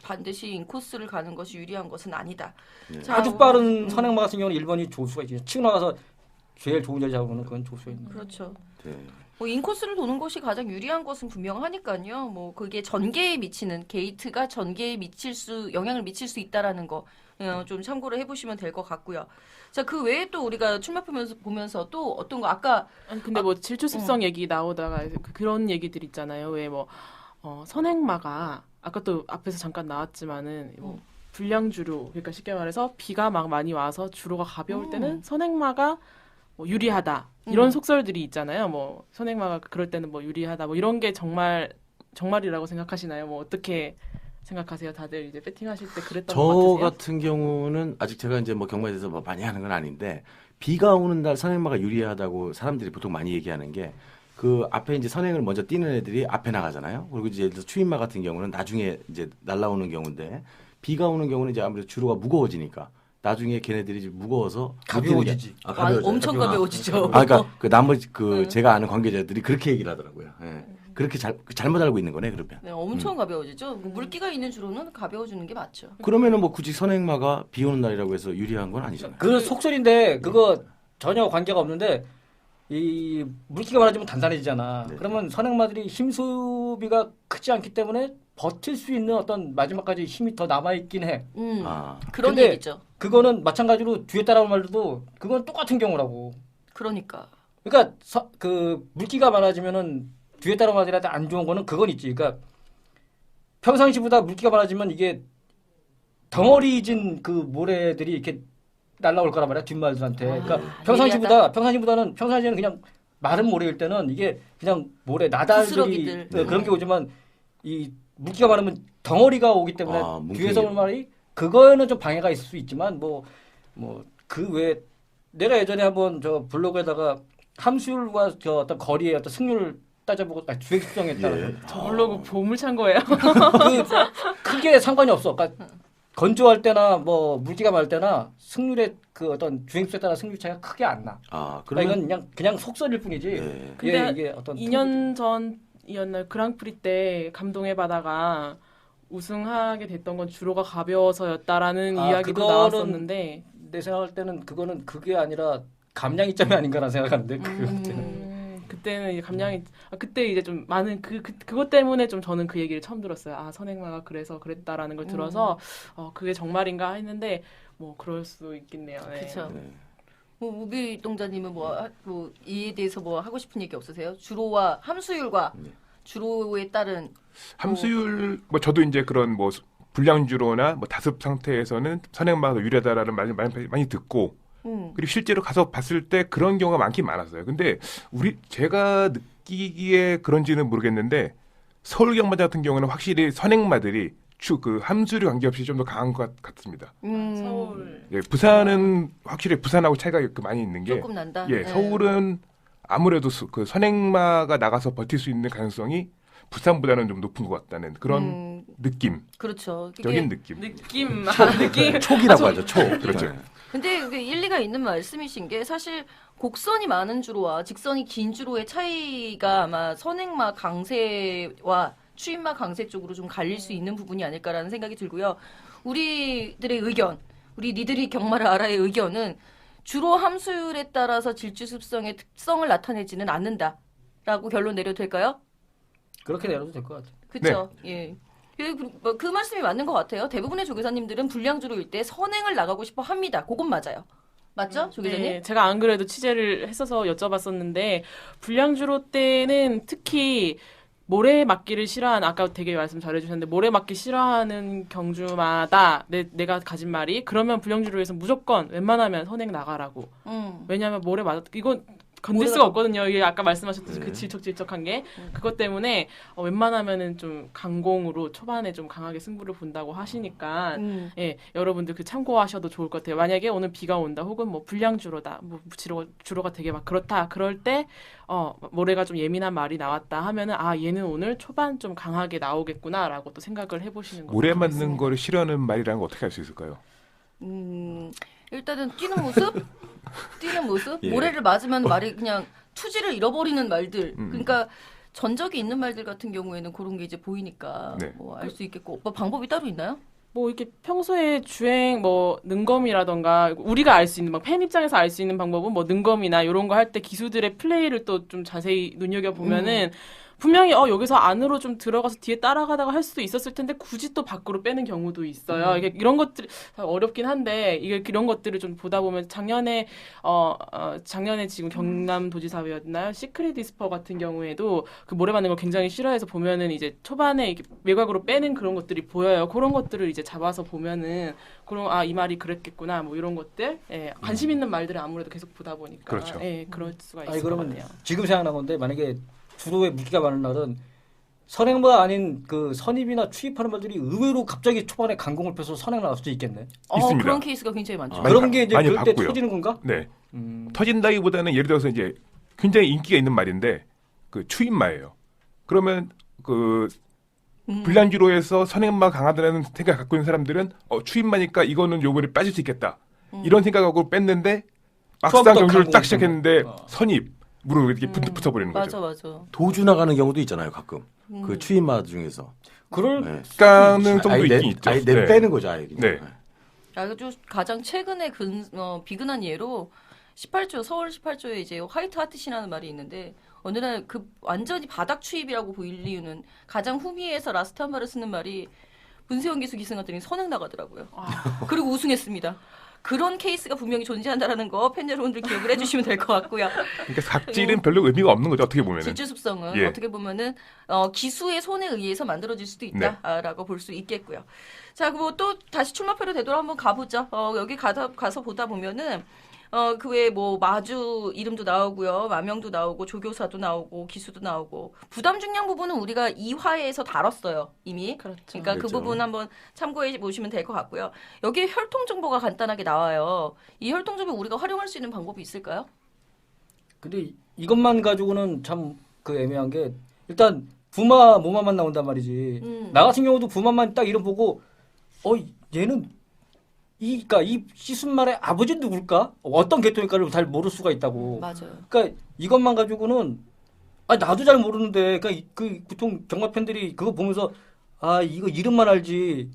반드시 인코스를 가는 것이 유리한 것은 아니다. 네. 자, 아주 빠른 선행마 같은 경우는 1번이 좋을 수가 있지. 치고 나가서 제일 좋은 자리 잡으면 그건 좋을 수가 있는 거야. 그렇죠. 네. 뭐 인코스를 도는 것이 가장 유리한 것은 분명하니까요. 뭐 그게 전개에 미치는 게이트가 전개에 영향을 미칠 수 있다라는 거 좀 참고를 해보시면 될 것 같고요. 자, 그 외에 또 우리가 출마표 보면서 또 어떤 거 아까 아니 근데 뭐 질주습성 얘기 나오다가 그런 얘기들 있잖아요. 왜 뭐 선행마가 아까 또 앞에서 잠깐 나왔지만은 뭐 불량주로 그러니까 쉽게 말해서 비가 막 많이 와서 주로가 가벼울 때는 선행마가 뭐 유리하다 이런 속설들이 있잖아요. 뭐 선행마가 그럴 때는 뭐 유리하다 뭐 이런 게 정말이라고 생각하시나요? 뭐 어떻게 생각하세요? 다들 이제 배팅하실 때 그랬던 것 저 같으세요? 같은 경우는 아직 제가 이제 뭐 경마에 대해서 뭐 많이 하는 건 아닌데 비가 오는 날 선행마가 유리하다고 사람들이 보통 많이 얘기하는 게 그 앞에 이제 선행을 먼저 뛰는 애들이 앞에 나가잖아요. 그리고 이제 예를 들어서 추임마 같은 경우는 나중에 이제 날라오는 경우인데 비가 오는 경우는 이제 아무래도 주로가 무거워지니까 나중에 걔네들이 이제 무거워서 가벼워지지. 가벼워져요. 엄청 가벼워지죠. 그러니까 그 나머지 제가 아는 관계자들이 그렇게 얘기를 하더라고요. 예. 그렇게 잘못 알고 있는 거네 그러면. 네, 엄청 가벼워지죠. 물기가 있는 주로는 가벼워지는 게 맞죠. 그러면은 뭐 굳이 선행마가 비 오는 날이라고 해서 유리한 건 아니잖아요. 그 속설인데 그거 전혀 관계가 없는데 이 물기가 많아지면 단단해지잖아. 네. 그러면 선행마들이 힘 소비가 크지 않기 때문에 버틸 수 있는 어떤 마지막까지 힘이 더 남아있긴 해. 아, 그런 근데 얘기죠. 그거는 마찬가지로 뒤에 따라오는 말들도 그건 똑같은 경우라고. 그러니까. 그러니까 그 물기가 많아지면은 뒤에 따라오는 말들한테 안 좋은 거는 그건 있지. 그러니까 평상시보다 물기가 많아지면 이게 덩어리진 그 모래들이 이렇게 날라올 거란 말이야 뒷말들한테. 그러니까 평상시보다는 그냥 마른 모래일 때는 이게 그냥 모래 나달들이 부스러기들. 그런 게 오지만 이 물기가 많으면 덩어리가 오기 때문에 뭉탱이. 뒤에서 오는 말이 그거에는 좀 방해가 있을 수 있지만 뭐 그 외에 내가 예전에 한번 저 블로그에다가 함수율과 저 어떤 거리의 어떤 승률을 따져보고 주행 측정했다는 예. 저 블로그 보물찬 거예요. 그 크게 상관이 없어. 그러니까 건조할 때나 뭐 물기가 많을 때나 승률의 그 어떤 주행수에 따라 승률 차이가 크게 안 나. 아 그러니까 그러면 이건 그냥 속설일 뿐이지. 예. 근데 이게 어떤 2년 전이었나요? 그랑프리 때 감동의 바다가 우승하게 됐던 건 주로가 가벼워서였다라는 아, 이야기도 그거는 나왔었는데 내 생각할 때는 그거는 그게 아니라 감량이점이 아닌가라는 생각하는데 그때는 이제 감량이 그때 이제 좀 많은 그것 때문에 좀 저는 그 얘기를 처음 들었어요. 아 선행마가 그래서 그랬다라는 걸 들어서 그게 정말인가 했는데 뭐 그럴 수 있겠네요. 네. 그렇죠. 네. 뭐 우비 동자님은 뭐 이에 대해서 뭐 하고 싶은 얘기 없으세요? 주로와 함수율과 네. 주로에 따른 함수율 뭐 저도 이제 그런 뭐 불량주로나 뭐 다습 상태에서는 선행마가 유리하다라는 말 많이 듣고 그리고 실제로 가서 봤을 때 그런 경우가 많긴 많았어요. 근데 제가 느끼기에 그런지는 모르겠는데 서울 경마장 같은 경우는 확실히 선행마들이 그 함수율 관계없이 좀 더 강한 것 같습니다. 서울 예, 부산은 확실히 부산하고 차이가 많이 있는 게 조금 난다. 예, 네. 서울은 아무래도 그 선행마가 나가서 버틸 수 있는 가능성이 부산보다는 좀 높은 것 같다는 그런 느낌, 그렇죠. 적인 느낌. 느낌 느낌 촉이라고 하죠. 촉. 그렇죠. 네. 근데 그게 일리가 있는 말씀이신 게 사실 곡선이 많은 주로와 직선이 긴 주로의 차이가 아마 선행마 강세와 추임마 강세 쪽으로 좀 갈릴 수 있는 부분이 아닐까라는 생각이 들고요. 우리들의 의견, 우리 니들이 경마를 알아의 의견은 주로 함수율에 따라서 질주 습성의 특성을 나타내지는 않는다라고 결론 내려도 될까요? 그렇게 내려도 될 것 같아. 그렇죠. 예. 그 말씀이 맞는 것 같아요. 대부분의 조교사님들은 불량주로일 때 선행을 나가고 싶어 합니다. 그건 맞아요. 맞죠, 조교사님? 네, 제가 안 그래도 취재를 했어서 여쭤봤었는데 불량주로 때는 특히 모래 맞기를 싫어하는 아까 되게 말씀 잘해주셨는데 모래 맞기 싫어하는 경주마다 내가 가진 말이 그러면 불량주로에서 무조건 웬만하면 선행 나가라고. 왜냐하면 모래 맞았 이건 건들 수가 없거든요. 이게 아까 말씀하셨듯이 그 질척질척한 게 그것 때문에 웬만하면은 좀 강공으로 초반에 좀 강하게 승부를 본다고 하시니까 예 여러분들 그 참고하셔도 좋을 것 같아요. 만약에 오늘 비가 온다 혹은 뭐 불량주로다 뭐 주로가 되게 막 그렇다 그럴 때 모래가 좀 예민한 말이 나왔다 하면은 아 얘는 오늘 초반 좀 강하게 나오겠구나라고 또 생각을 해보시는 거죠. 모래 맞는 거를 싫어하는 말이라는 거 어떻게 할 수 있을까요? 일단은 뛰는 모습, 예. 모래를 맞으면 말이 그냥 투지를 잃어버리는 말들. 그러니까 전적이 있는 말들 같은 경우에는 그런 게 이제 보이니까 네. 뭐 알 수 있겠고. 뭐 방법이 따로 있나요? 뭐 이렇게 평소에 주행 뭐 능검이라던가 우리가 알 수 있는 막 팬 입장에서 알 수 있는 방법은 뭐 능검이나 이런 거 할 때 기수들의 플레이를 또 좀 자세히 눈여겨 보면은 분명히 여기서 안으로 좀 들어가서 뒤에 따라가다가 할 수도 있었을 텐데 굳이 또 밖으로 빼는 경우도 있어요. 이게 이런 것들 어렵긴 한데 이게 이런 것들을 좀 보다 보면 작년에 지금 경남도지사회였나요? 시크릿 위스퍼 같은 경우에도 그 모래 맞는 걸 굉장히 싫어해서 보면은 이제 초반에 이렇게 외곽으로 빼는 그런 것들이 보여요. 그런 것들을 이제 잡아서 보면은 그럼 이 말이 그랬겠구나 뭐 이런 것들 관심 있는 말들을 아무래도 계속 보다 보니까 그렇죠. 그럴 수가 있을 아니 것 그러면 같아요. 지금 생각난 건데 만약에 주로에 물기가 많은 날은 선행마 아닌 그 선입이나 추입하는 말들이 의외로 갑자기 초반에 강공을 펴서 선행 나갈 수도 있겠네. 있습니다. 그런 케이스가 굉장히 많죠. 많이 그런 게 이제 많이 그럴 때 봤고요. 터지는 건가? 네. 터진다기보다는 예를 들어서 이제 굉장히 인기가 있는 말인데 그 추임마예요. 그러면 그 불량주로에서 선행마 강하다는 생각 갖고 있는 사람들은 추임마니까 이거는 요번에 빠질 수 있겠다. 이런 생각하고 뺐는데 막상 처음부터 경주를 딱 강공 시작했는데 어. 선입 무릎을 이렇게 붙어버리는 거죠. 맞아. 도주 나가는 경우도 있잖아요, 가끔. 그 음. 추임마 중에서. 그럴 네. 가능성도 아예 있긴 있죠. 아예 내 빼는 거죠, 아예. 그냥. 네. 아주 가장 최근에 비근한 예로 18조 서울 18조에 이제 화이트 하트시라는 말이 있는데 어느 날 그 완전히 바닥 추입이라고 불리우는 가장 후미에서 라스트 한 발을 쓰는 말이 문세영 기수 기승하더니 선행 나가더라고요. 그리고 우승했습니다. 그런 케이스가 분명히 존재한다라는 거 팬 여러분들 기억을 해주시면 될 것 같고요. 그러니까 삽질은 별로 의미가 없는 거죠. 어떻게 보면은. 질주습성은 예. 어떻게 보면은 기수의 손에 의해서 만들어질 수도 있다라고 볼 수 있겠고요. 자, 그리고 또 다시 출마표로 되돌아 한번 가보죠. 여기 가서 보다 보면은 그 외에 뭐 마주 이름도 나오고요, 마명도 나오고 조교사도 나오고 기수도 나오고 부담 중량 부분은 우리가 2화에서 다뤘어요 이미. 그렇죠. 그러니까 그 그렇죠. 부분 한번 참고해 보시면 될 것 같고요. 여기에 혈통 정보가 간단하게 나와요. 이 혈통 정보 우리가 활용할 수 있는 방법이 있을까요? 근데 이것만 가지고는 참 그 애매한 게 일단 부마 모마만 나온단 말이지. 나 같은 경우도 부마만 딱 이름 보고 얘는 그러니까 이 시순말의 아버지 누굴까? 어떤 계통일까를 잘 모를 수가 있다고. 맞아요. 그러니까 이것만 가지고는 나도 잘 모르는데 그 보통 경마 팬들이 그거 보면서 이거 이름만 알지.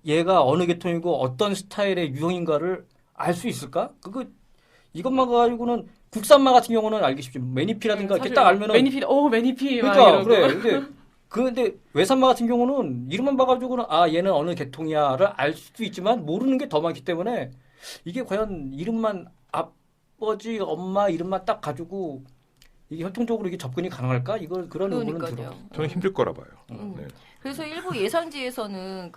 얘가 어느 계통이고 어떤 스타일의 유형인가를 알 수 있을까? 이것만 가지고는 국산마 같은 경우는 알기 쉽지. 매니피라든가 이렇게 딱 알면은 매니피 막 그러니까 이러고. 그래. 근데 외산마 같은 경우는 이름만 봐가지고는 얘는 어느 계통이야를 알 수도 있지만 모르는 게 더 많기 때문에 이게 과연 이름만 아버지 엄마 이름만 딱 가지고 이게 혈통적으로 이게 접근이 가능할까? 그런 의문은 들어. 그러니까요. 저는 힘들 거라 봐요. 네. 그래서 일부 예상지에서는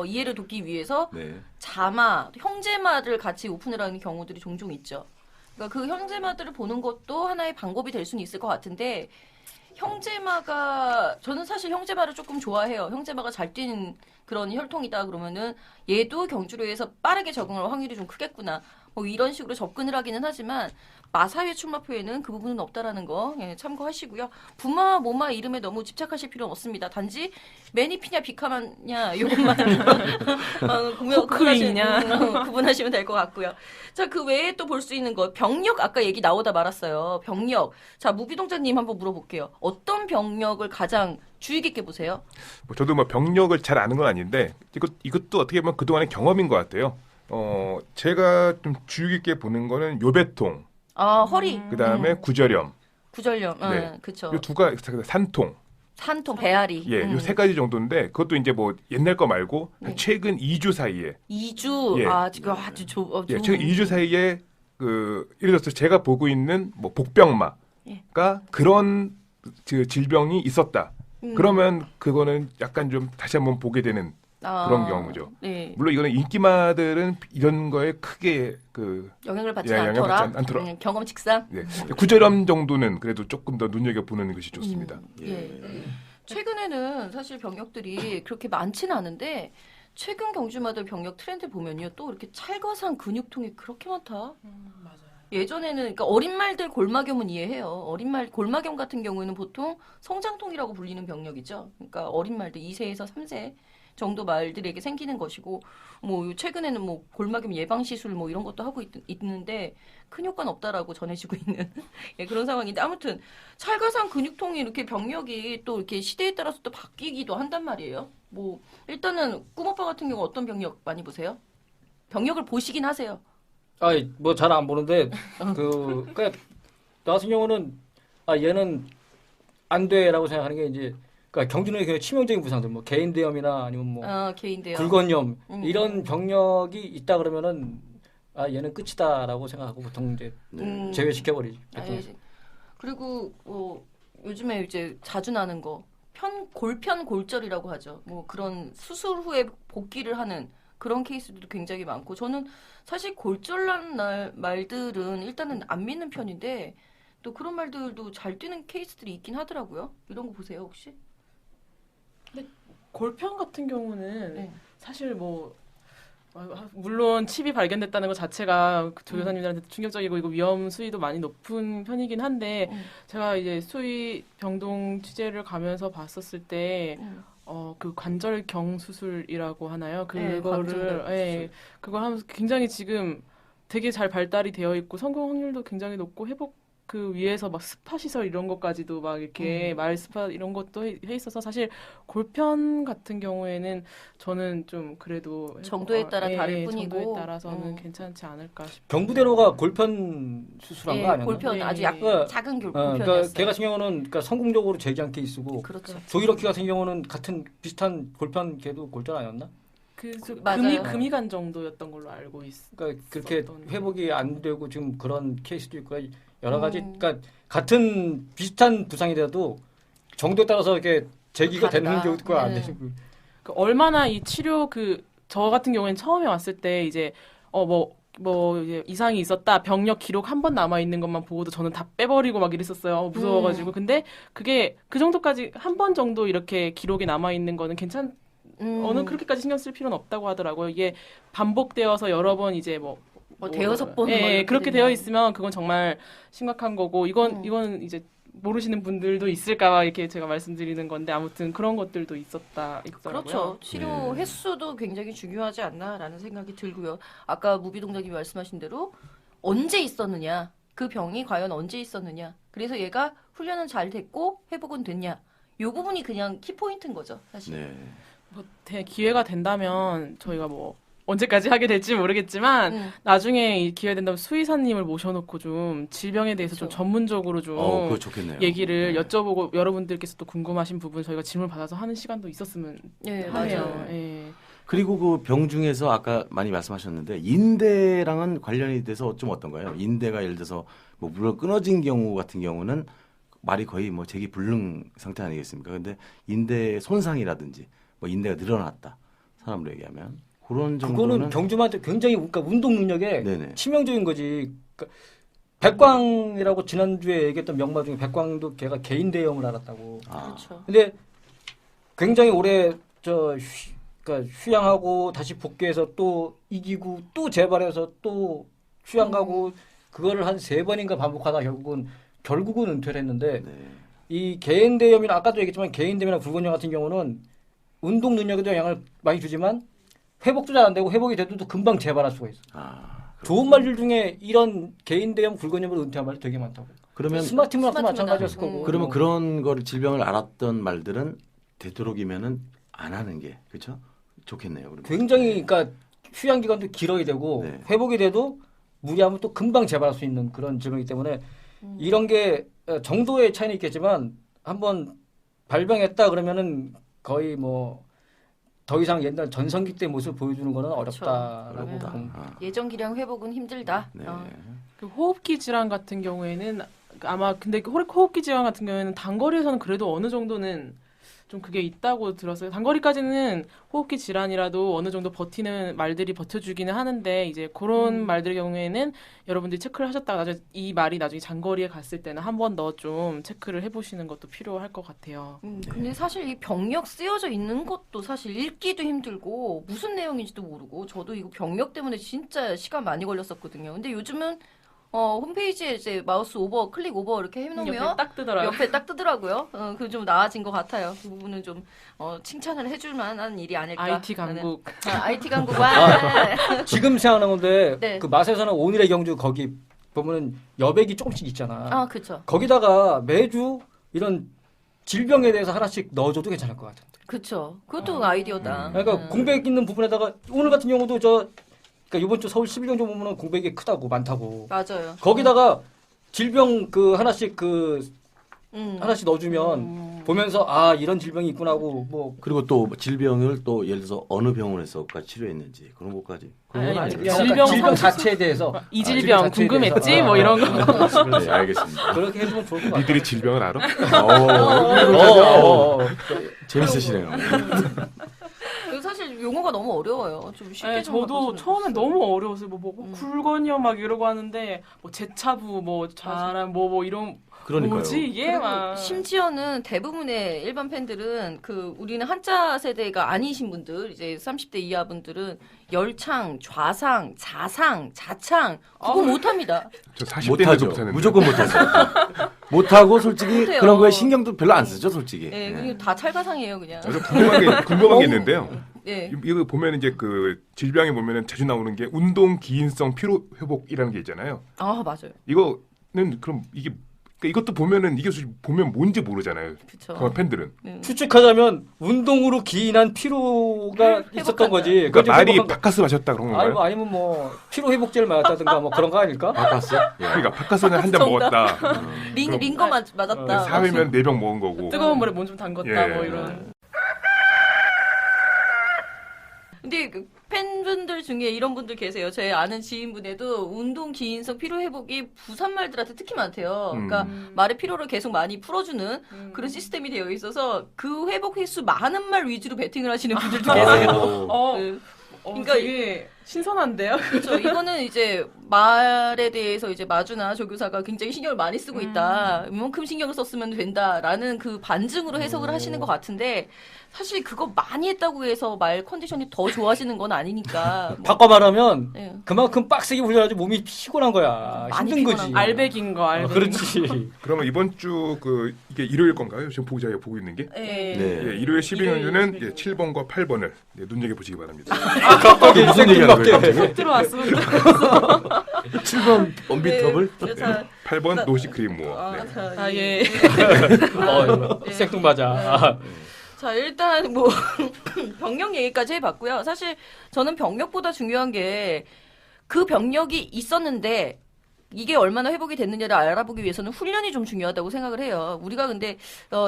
이해를 돕기 위해서 네. 자마, 형제마를 같이 오픈을 하는 경우들이 종종 있죠. 그러니까 그 형제마들을 보는 것도 하나의 방법이 될 수는 있을 것 같은데 저는 사실 형제마를 조금 좋아해요. 형제마가 잘 뛰는 그런 혈통이다 그러면은 얘도 경주로에서 빠르게 적응할 확률이 좀 크겠구나. 뭐 이런 식으로 접근을 하기는 하지만 마사회 출마표에는 그 부분은 없다라는 거 참고하시고요. 부마, 모마 이름에 너무 집착하실 필요는 없습니다. 단지 매니피냐 비카마냐 이것만 구분하시면 될 것 같고요. 자, 그 외에 또 볼 수 있는 거 병력 아까 얘기 나오다 말았어요. 병력. 자, 무비동자님 한번 물어볼게요. 어떤 병력을 가장 주의 깊게 보세요? 저도 병력을 잘 아는 건 아닌데 이것도 어떻게 보면 그동안의 경험인 것 같아요. 제가 좀 주의 깊게 보는 거는 요배통, 허리. 그다음에 구절염, 구절염. 네. 그쵸. 이 두 가지, 산통. 산통, 배앓이. 예, 요 세 가지 정도인데 그것도 이제 뭐 옛날 거 말고 최근 2주 사이에 2주. 예. 지금 아주 좋은. 최근 2주 사이에 예를 들어서 제가 보고 있는 뭐 복병마가 그런 질병이 있었다. 그러면 그거는 약간 좀 다시 한번 보게 되는 그런 경우죠. 네. 물론 이거는 인기마들은 이런 거에 크게 영향을 받지 영향을 않더라. 받지 않더라. 경험칙상. 네. 구절염 정도는 그래도 조금 더 눈여겨 보는 것이 좋습니다. 예. 최근에는 사실 병력들이 그렇게 많지는 않은데 최근 경주마들 병력 트렌드 보면요, 또 이렇게 찰거상 근육통이 그렇게 많다. 맞아요. 예전에는 그러니까 어린 말들 골마겸은 이해해요. 어린 말 골마겸 같은 경우에는 보통 성장통이라고 불리는 병력이죠. 그러니까 어린 말들 2세에서 3세 정도 말들에게 생기는 것이고, 뭐 최근에는 뭐 골마겸 예방 시술 뭐 이런 것도 하고 있는데 큰 효과는 없다라고 전해지고 있는 그런 상황인데, 아무튼 찰가상 근육통이 이렇게 병력이 또 이렇게 시대에 따라서 또 바뀌기도 한단 말이에요. 뭐 일단은 꿈오빠 같은 경우 어떤 병력 많이 보세요? 병력을 보시긴 하세요. 뭐 잘 안 보는데 그러니까 나 같은 경우는 얘는 안 돼라고 생각하는 게 이제 그러니까 경주의 치명적인 부상들 뭐 개인대염이나 아니면 뭐 개인데요. 굴건염 이런 병력이 있다 그러면은 얘는 끝이다라고 생각하고 보통 이제 제외시켜 버리지. 그리고 요즘에 이제 자주 나는 거 골편골절이라고 하죠. 뭐 그런 수술 후에 복귀를 하는 그런 케이스들도 굉장히 많고, 저는 사실 골절난 말들은 일단은 안 믿는 편인데 또 그런 말들도 잘 뛰는 케이스들이 있긴 하더라고요. 이런 거 보세요 혹시? 골편 같은 경우는 네. 사실 뭐 물론 칩이 발견됐다는 것 자체가 조교사님들한테 충격적이고 이거 위험 수위도 많이 높은 편이긴 한데 제가 이제 수의 병동 취재를 가면서 봤었을 때 그 관절경 수술이라고 하나요? 그거를 그걸 하면서 굉장히 지금 되게 잘 발달이 되어 있고 성공 확률도 굉장히 높고 회복 그 위에서 막 스파 시설 이런 것까지도 막 이렇게 말 스파 이런 것도 해 있어서 사실 골편 같은 경우에는 저는 좀 그래도 정도에 따라 다를 뿐이고. 정도에 따라서는 괜찮지 않을까 싶어요. 경부대로가 골편 수술한 거 아니었나? 골편 네. 아주 작은 골편이었어요. 그러니까 걔 같은 경우는 그러니까 성공적으로 재기한 케이스고 그렇죠. 조이러키 같은 경우는 같은 비슷한 골편 걔도 골절 아니었나? 맞아요. 금이 간 정도였던 걸로 알고 있어요. 그러니까 그렇게 있었던 회복이 안 되고 지금 그런 케이스도 있고 여러 가지. 그러니까 같은 비슷한 부상이 돼도 정도에 따라서 이렇게 재기가 되는 다르다. 경우도 있고 안 네. 되는 거. 그 얼마나 이 치료 저 같은 경우에는 처음에 왔을 때 이제 이제 이상이 있었다 병력 기록 한 번 남아 있는 것만 보고도 저는 다 빼버리고 막 이랬었어요. 무서워가지고. 근데 그게 그 정도까지 한 번 정도 이렇게 기록이 남아 있는 거는 어느 그렇게까지 신경 쓸 필요는 없다고 하더라고요. 이게 반복되어서 여러 번 이제 대여섯 번 그렇게 되어 있으면 그건 정말 심각한 거고 이건 이제 모르시는 분들도 있을까봐 이렇게 제가 말씀드리는 건데 아무튼 그런 것들도 있더라고요. 그렇죠. 치료 네. 횟수도 굉장히 중요하지 않나라는 생각이 들고요. 아까 무비동작이 말씀하신 대로 언제 있었느냐, 그 병이 과연 언제 있었느냐, 그래서 얘가 훈련은 잘 됐고 회복은 됐냐, 요 부분이 그냥 키포인트인 거죠, 사실. 네. 기회가 된다면 저희가 언제까지 하게 될지 모르겠지만 나중에 이 기회 된다면 수의사님을 모셔놓고 좀 질병에 대해서 좀 그렇죠. 전문적으로 좀 그거 좋겠네요. 얘기를 네. 여쭤보고 여러분들께서 또 궁금하신 부분 저희가 질문 받아서 하는 시간도 있었으면 네, 하네요. 맞아요. 예. 그리고 그 병 중에서 아까 많이 말씀하셨는데 인대랑은 관련이 돼서 좀 어떤가요? 인대가 예를 들어서 물론 끊어진 경우 같은 경우는 말이 거의 재기 불능 상태 아니겠습니까? 근데 인대 손상이라든지 인대가 늘어났다 사람으로 얘기하면 그런 정도는 그거는 경주마한테 굉장히 그러니까 운동 능력에 네네. 치명적인 거지. 그러니까 백광이라고 지난주에 얘기했던 명마 중에 백광도 걔가 개인 대염을 앓았다고. 그렇죠. 근데 굉장히 오래 그러니까 휴양하고 다시 복귀해서 또 이기고 또 재발해서 또 휴양 가고 그거를 한 3번인가 반복하다 결국은 은퇴를 했는데 네. 이 개인 대염이나 아까도 얘기했지만 개인 대염이나 굵은염 같은 경우는 운동 능력에도 영향을 많이 주지만 회복도 잘 안 되고 회복이 돼도 또 금방 재발할 수가 있어. 좋은 말들 중에 이런 개인 대염 굵은염으로 은퇴한 말이 되게 많다고. 그러면 스마트 문학도 스마트 마찬가지였을 문학. 거고. 그러면 그런 거를 질병을 알았던 말들은 되도록이면은 안 하는 게 그렇죠? 좋겠네요. 그러면. 굉장히 그러니까 휴양 기간도 길어야 되고 네. 회복이 돼도 무리하면 또 금방 재발할 수 있는 그런 질병이기 때문에 이런 게 정도의 차이는 있겠지만 한번 발병했다 그러면은 거의 더 이상 옛날 전성기 때 모습을 보여주는 거는 어렵다라고 어렵다. 봅니다. 예전 기량 회복은 힘들다. 네. 그 호흡기 질환 같은 경우에는 아마 근데 호흡기 질환 같은 경우에는 단거리에서는 그래도 어느 정도는 좀 그게 있다고 들었어요. 단거리까지는 호흡기 질환이라도 어느 정도 버티는 말들이 버텨주기는 하는데 이제 그런 말들의 경우에는 여러분들이 체크를 하셨다가 나중에 이 말이 나중에 장거리에 갔을 때는 한 번 더 좀 체크를 해보시는 것도 필요할 것 같아요. 근데 사실 이 병력 쓰여져 있는 것도 사실 읽기도 힘들고 무슨 내용인지도 모르고 저도 이거 병력 때문에 진짜 시간 많이 걸렸었거든요. 근데 요즘은 홈페이지에 이제 마우스 오버, 클릭 오버 이렇게 해놓으면 옆에 딱 뜨더라고요. 옆에 딱 뜨더라고요. 그 좀 나아진 것 같아요. 그 부분은 좀 칭찬을 해줄 만한 일이 아닐까. IT 강국. IT 강국과 지금 생각나는 건데 네. 그 맛에서는 오늘의 경주 거기 보면은 여백이 조금씩 있잖아. 그렇죠. 거기다가 매주 이런 질병에 대해서 하나씩 넣어줘도 괜찮을 것 같은데. 그렇죠. 그것도 아이디어다. 그러니까 공백 있는 부분에다가 오늘 같은 경우도 그러니까 이번 주 서울 11경주 보면은 공백이 크다고 많다고. 맞아요. 거기다가 질병 하나씩 하나씩 넣어주면 보면서 이런 질병이 있구나 하고 그리고 또 질병을 또 예를 들어서 어느 병원에서까지 치료했는지 그런 것까지 그런 건 아니, 아니고. 질병 자체에 대해서 이 질병 궁금했지? 뭐 이런 거. 네, 알겠습니다. 그렇게 해주면 좋을 것 같아. 니들이 질병을 알아? 재밌으시네요. 사실 용어가 너무 어려워요. 좀 쉽게 네, 좀 저도 바꿔주면 처음엔 좋겠어요. 너무 어려웠어요. 굴건이요 막 이러고 하는데 제차부 자랑 이런 그러니까요. 뭐지 이게 그리고 막 심지어는 대부분의 일반 팬들은 우리는 한자 세대가 아니신 분들, 이제 30대 이하 분들은 열창, 좌상, 자상, 자창 그거 못합니다. 저 40대에도 못하죠. 못하는데. 무조건 못하죠. 못하고 솔직히 못해요. 그런 거에 신경도 별로 안 쓰죠, 솔직히. 네, 그리고 다 찰가상이에요, 그냥. 그래서 궁금한 게 있는데요. 네. 이거 보면 이제 그 질병에 보면은 자주 나오는 게 운동 기인성 피로 회복이라는 게 있잖아요. 맞아요. 이거는 그럼 이게 그러니까 이것도 보면은 이게 보면 뭔지 모르잖아요. 그쵸. 그런 팬들은. 추측하자면 운동으로 기인한 피로가 있었던 거지. 그러니까 그거 말이 회복한 바카스 마셨다 그런 건가요? 아니면 뭐 피로 회복제를 맞았다든가 뭐 그런 거 아닐까? 바꿨어? 예. 그러니까 바카스는 한 잔 정답. 먹었다. 링거 맞았다. 사회면 4병 먹은 거고. 뜨거운 물에 몸 좀 담궜다 예. 뭐 이런. 근데 그 팬분들 중에 이런 분들 계세요. 제 아는 지인분에도 운동 기인성 피로 회복이 부산 말들한테 특히 많대요. 그러니까 말의 피로를 계속 많이 풀어주는 그런 시스템이 되어 있어서 그 회복 횟수 많은 말 위주로 배팅을 하시는 분들도 계세요. 어, 네. 그러니까 되게 신선한데요. 그렇죠. 이거는 이제 말에 대해서 이제 마주나 조교사가 굉장히 신경을 많이 쓰고 있다. 이만큼 신경을 썼으면 된다라는 그 반증으로 해석을 하시는 것 같은데 사실 그거 많이 했다고 해서 말 컨디션이 더 좋아지는 건 아니니까. 뭐, 바꿔 말하면 네. 그만큼 빡세게 훈련하지 몸이 피곤한 거야. 많이 힘든 피곤한 거지. 거야. 알백인 거 알백. 그렇지. 그러면 이번 주 이게 일요일 건가요? 지금 보자에 보고 있는 게? 네. 네. 예, 일요일 12경주는 일요일 7번과 8번을 눈여겨 보시기 바랍니다. 갑자기 무슨 얘기하는 거예요? 생뚱맞게. 들어왔으면 7번 언비터블? 자, 8번 노시크림 무어. 아, 네. 자, 아 예. 생뚱맞아. 자, 일단 뭐 병력 얘기까지 해봤고요. 사실 저는 병력보다 중요한 게 그 병력이 있었는데 이게 얼마나 회복이 됐느냐를 알아보기 위해서는 훈련이 좀 중요하다고 생각을 해요. 우리가 근데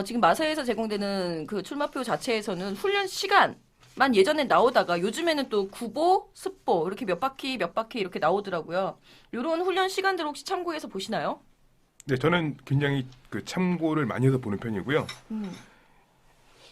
지금 마사에서 제공되는 그 출마표 자체에서는 훈련 시간만 예전에 나오다가 요즘에는 또 구보, 습보 이렇게 몇 바퀴 이렇게 나오더라고요. 이런 훈련 시간들 혹시 참고해서 보시나요? 네, 저는 굉장히 그 참고를 많이 해서 보는 편이고요.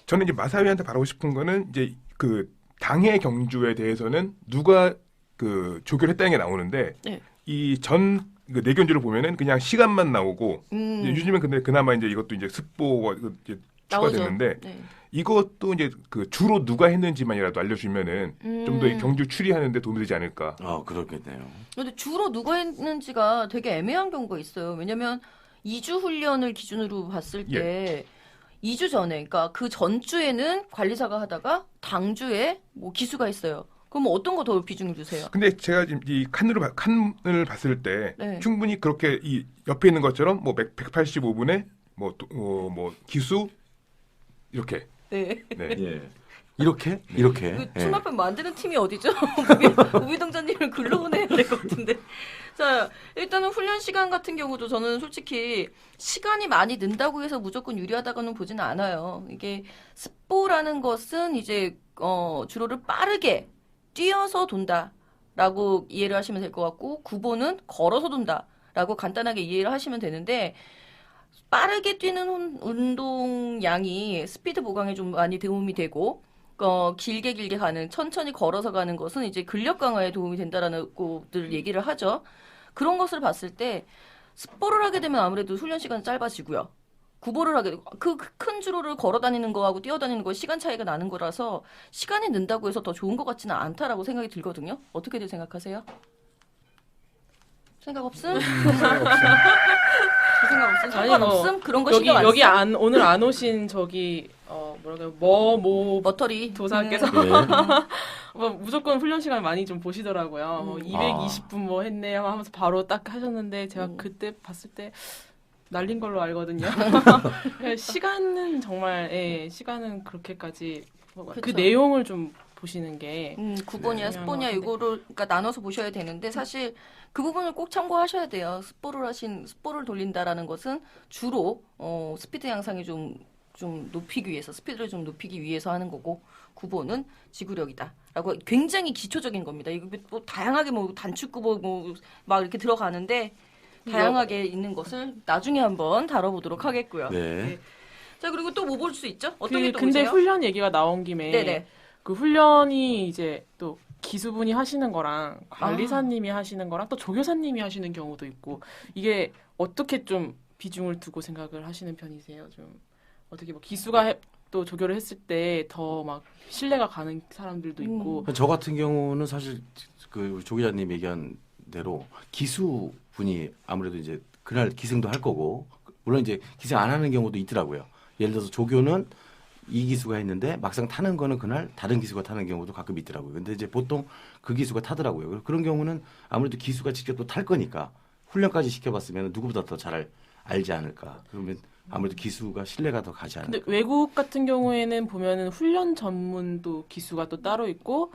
저는 이제 마사위한테 바라고 싶은 거는 이제 그 당해 경주에 대해서는 누가 그 조교를 했다는 게 나오는데 네. 이 전 그 내견주를 보면은 그냥 시간만 나오고 이제 요즘엔 근데 그나마 이제 이것도 이제 습보가 이제 추가됐는데 네. 이것도 이제 그 주로 누가 했는지만이라도 알려주면은 좀 더 이 경주 추리하는데 도움이 되지 않을까. 그렇겠네요. 근데 주로 누가 했는지가 되게 애매한 경우가 있어요. 왜냐면 2주 훈련을 기준으로 봤을 때 2주 전에, 그러니까 그 전주에는 관리사가 하다가 당주에 뭐 기수가 있어요. 그럼 어떤 거 더 비중을 주세요? 근데 제가 지금 이 칸을 봤을 때 네. 충분히 그렇게 이 옆에 있는 것처럼 뭐 185분에 뭐 기수 이렇게 네. 네. 예. 이렇게? 이렇게. 그 예. 출마표 만드는 팀이 어디죠? 우비동자님을 글러보내야 될 것 같은데. 자, 일단은 훈련 시간 같은 경우도 저는 솔직히 시간이 많이 는다고 해서 무조건 유리하다고는 보지는 않아요. 이게 습보라는 것은 이제 주로를 빠르게 뛰어서 돈다라고 이해를 하시면 될 것 같고 구보는 걸어서 돈다라고 간단하게 이해를 하시면 되는데 빠르게 뛰는 운동량이 스피드 보강에 좀 많이 도움이 되고 길게 가는 천천히 걸어서 가는 것은 이제 근력 강화에 도움이 된다라는 것들 얘기를 하죠. 그런 것을 봤을 때 습보를 하게 되면 아무래도 훈련 시간이 짧아지고요. 구보를 하게 되고 그 큰 주로를 걸어 다니는 거하고 뛰어 다니는 거 시간 차이가 나는 거라서 시간이 는다고 해서 더 좋은 것 같지는 않다라고 생각이 들거든요. 어떻게들 생각하세요? 생각 없음? 그 생각 없음? 상관 없음? 그런 거 신경 안 여기 써? 오늘 안 오신 저기 뭐라고요? 머터리 도사께서 네. 뭐 무조건 훈련 시간 많이 좀 보시더라고요. 뭐 220분 뭐 했네요 하면서 바로 딱 하셨는데 제가 그때 봤을 때 날린 걸로 알거든요. 시간은 정말 시간은 그렇게까지 그 그쵸. 내용을 좀 보시는 게 9번이야, 중요한 스포냐 것 같은데. 이거를 그러니까 나눠서 보셔야 되는데 사실 그 부분을 꼭 참고하셔야 돼요. 스포를 돌린다라는 것은 주로 스피드 향상이 좀 높이기 위해서 스피드를 좀 높이기 위해서 하는 거고 구보는 지구력이다라고 굉장히 기초적인 겁니다. 이거 뭐 다양하게 뭐 단축구보 뭐 막 이렇게 들어가는데 다양하게 있는 것을 나중에 한번 다뤄보도록 하겠고요. 네. 자 그리고 또 뭐 볼 수 있죠? 어떤 게 또 근데 보세요? 훈련 얘기가 나온 김에 네네. 그 훈련이 이제 또 기수분이 하시는 거랑 관리사님이 하시는 거랑 또 조교사님이 하시는 경우도 있고 이게 어떻게 좀 비중을 두고 생각을 하시는 편이세요? 좀 어떻게 뭐 기수가 또 조교를 했을 때 더 막 신뢰가 가는 사람들도 있고 저 같은 경우는 사실 그 조 기자님 얘기한 대로 기수분이 아무래도 이제 그날 기승도 할 거고 물론 이제 기승 안 하는 경우도 있더라고요. 예를 들어서 조교는 이 기수가 했는데 막상 타는 거는 그날 다른 기수가 타는 경우도 가끔 있더라고요. 근데 이제 보통 그 기수가 타더라고요. 그런 경우는 아무래도 기수가 직접 또 탈 거니까 훈련까지 시켜봤으면 누구보다 더 잘 알지 않을까. 그러면 아무래도 기수가 신뢰가 더 가지 근데 않을까. 외국 같은 경우에는 보면은 훈련 전문도 기수가 또 따로 있고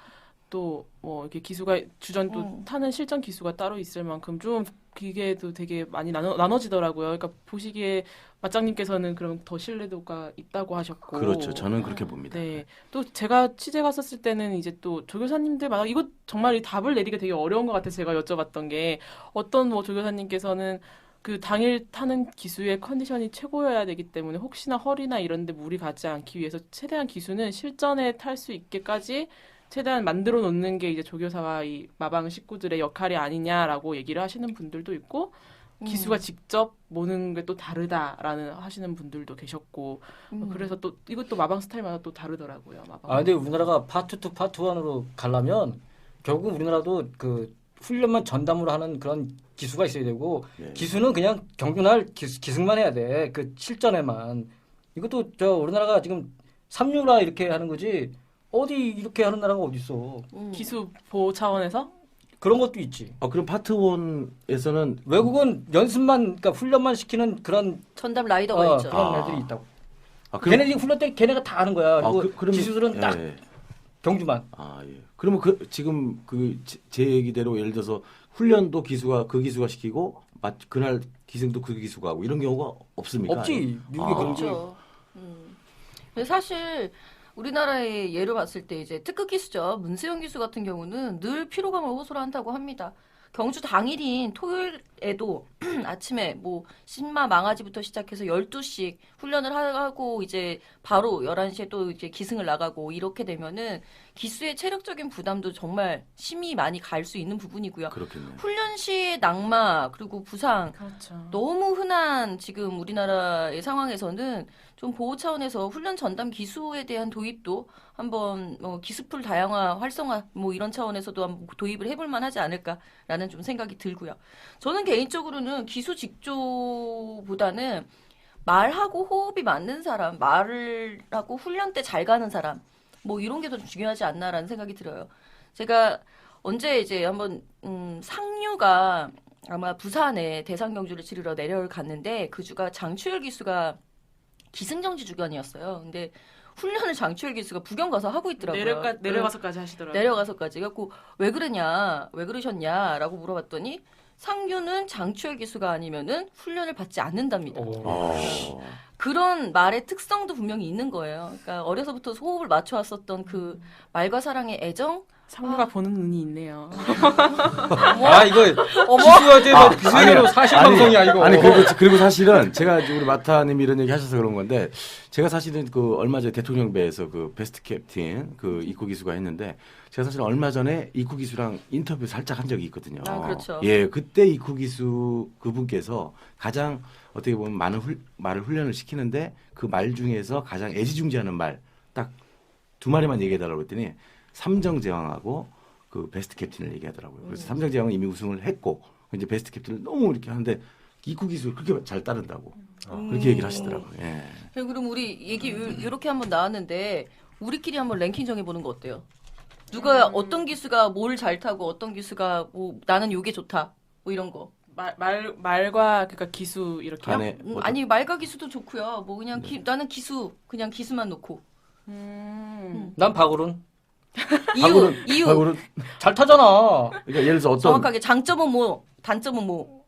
또 뭐 이렇게 기수가 주전 또 타는 실전 기수가 따로 있을 만큼 좀 기계도 되게 많이 나눠지더라고요. 그러니까 보시기에 맞장님께서는 그럼 더 신뢰도가 있다고 하셨고. 그렇죠. 저는 그렇게 봅니다. 네. 또 제가 취재 갔었을 때는 이제 또 조교사님들마다 이거 정말 이 답을 내리기 되게 어려운 것 같아서 제가 여쭤봤던 게 어떤 뭐 조교사님께서는 그 당일 타는 기수의 컨디션이 최고여야 되기 때문에 혹시나 허리나 이런 데 무리 가지 않기 위해서 최대한 기수는 실전에 탈 수 있게까지 최대한 만들어 놓는 게 이제 조교사와 이 마방 식구들의 역할이 아니냐라고 얘기를 하시는 분들도 있고 기수가 직접 모는 게 또 다르다라는 하시는 분들도 계셨고 그래서 또 이것도 마방 스타일마다 또 다르더라고요. 마방. 근데 우리나라가 파트 2, 파트 1으로 가려면 결국 우리나라도 그 훈련만 전담으로 하는 그런 기수가 있어야 되고 네. 기수는 그냥 경륜할 기승만 해야 돼. 그 실전에만. 이것도 저 우리나라가 지금 삼류라 이렇게 하는 거지 어디 이렇게 하는 나라가 어디 있어. 기수 보호 차원에서 그런 것도 있지. 그럼 파트 1에서는 외국은 연습만 그러니까 훈련만 시키는 그런 전담 라이더가 있죠. 그런 애들이 있다고. 그럼, 걔네들이 훈련 때 걔네가 다 하는 거야. 그리고 그러면- 기수들은 딱 예. 경주만. 예. 그러면 지금 제 얘기대로 예를 들어서 훈련도 그 기수가 시키고 그날 기승도 그 기수가 하고 이런 경우가 없습니까? 없지. 미국에 그런 게. 그렇죠. 근데 사실 우리나라의 예를 봤을 때 이제 특급 기수죠. 문세영 기수 같은 경우는 늘 피로감을 호소한다고 합니다. 경주 당일인 토요일에도 아침에 뭐 신마 망아지부터 시작해서 12씩 훈련을 하고 이제 바로 11시에 또 이제 기승을 나가고 이렇게 되면은 기수의 체력적인 부담도 정말 심히 많이 갈 수 있는 부분이고요. 그렇겠네요. 훈련 시의 낙마 그리고 부상 그렇죠. 너무 흔한 지금 우리나라의 상황에서는 좀 보호 차원에서 훈련 전담 기수에 대한 도입도 한번 기수풀 다양화 활성화 뭐 이런 차원에서도 한번 도입을 해볼 만하지 않을까라는 좀 생각이 들고요. 저는 개인적으로는 기수 직조보다는 말하고 호흡이 맞는 사람, 말을 하고 훈련 때 잘 가는 사람 뭐 이런 게 더 중요하지 않나라는 생각이 들어요. 제가 언제 이제 한번 상류가 아마 부산에 대상 경주를 치르러 내려갔는데 그 주가 장추열 기수가 기승정지 주견이었어요. 근데 훈련을 장추열 기수가 부경 가서 하고 있더라고요. 내려가서까지 하시더라고요. 내려가서까지. 그래갖고 왜 그러냐, 왜 그러셨냐라고 물어봤더니 상규는 장추열 기수가 아니면은 훈련을 받지 않는답니다. 그런 말의 특성도 분명히 있는 거예요. 그러니까 어려서부터 호흡을 맞춰왔었던 그 말과 사랑의 애정. 상류가 보는 눈이 있네요. 이거 기수한테 막 기수로 사실 방송이야 이거. 그리고 사실은 제가 우리 마타님이 이런 얘기 하셔서 그런 건데 제가 사실은 그 얼마 전에 대통령배에서 그 베스트 캡틴 그 이쿠 기수가 했는데 제가 사실 얼마 전에 이쿠 기수랑 인터뷰 살짝 한 적이 있거든요. 그렇죠. 예, 그때 이쿠 기수 그분께서 가장 어떻게 보면 많은 말을 훈련을 시키는데 그 말 중에서 가장 애지중지하는 말 딱 2마리만 얘기해달라고 했더니 삼정제왕하고 그 베스트 캡틴을 얘기하더라고요. 그래서 삼정제왕은 이미 우승을 했고 이제 베스트 캡틴을 너무 이렇게 하는데 이쿠 기수를 그렇게 잘 따른다고 그렇게 얘기를 하시더라고요. 예. 그럼 우리 얘기 이렇게 한번 나왔는데 우리끼리 한번 랭킹 정해보는 거 어때요? 누가 어떤 기수가 뭘 잘 타고 어떤 기수가 뭐 나는 요게 좋다 뭐 이런 거. 말과 그러니까 기수 이렇게요? 안에 아니 말과 기수도 좋고요. 뭐 그냥 나는 그냥 기수만 놓고. 난 박우른 이유 박우른 잘 타잖아. 그러니까 예를 들어서 어떤 정확하게 장점은 뭐 단점은 뭐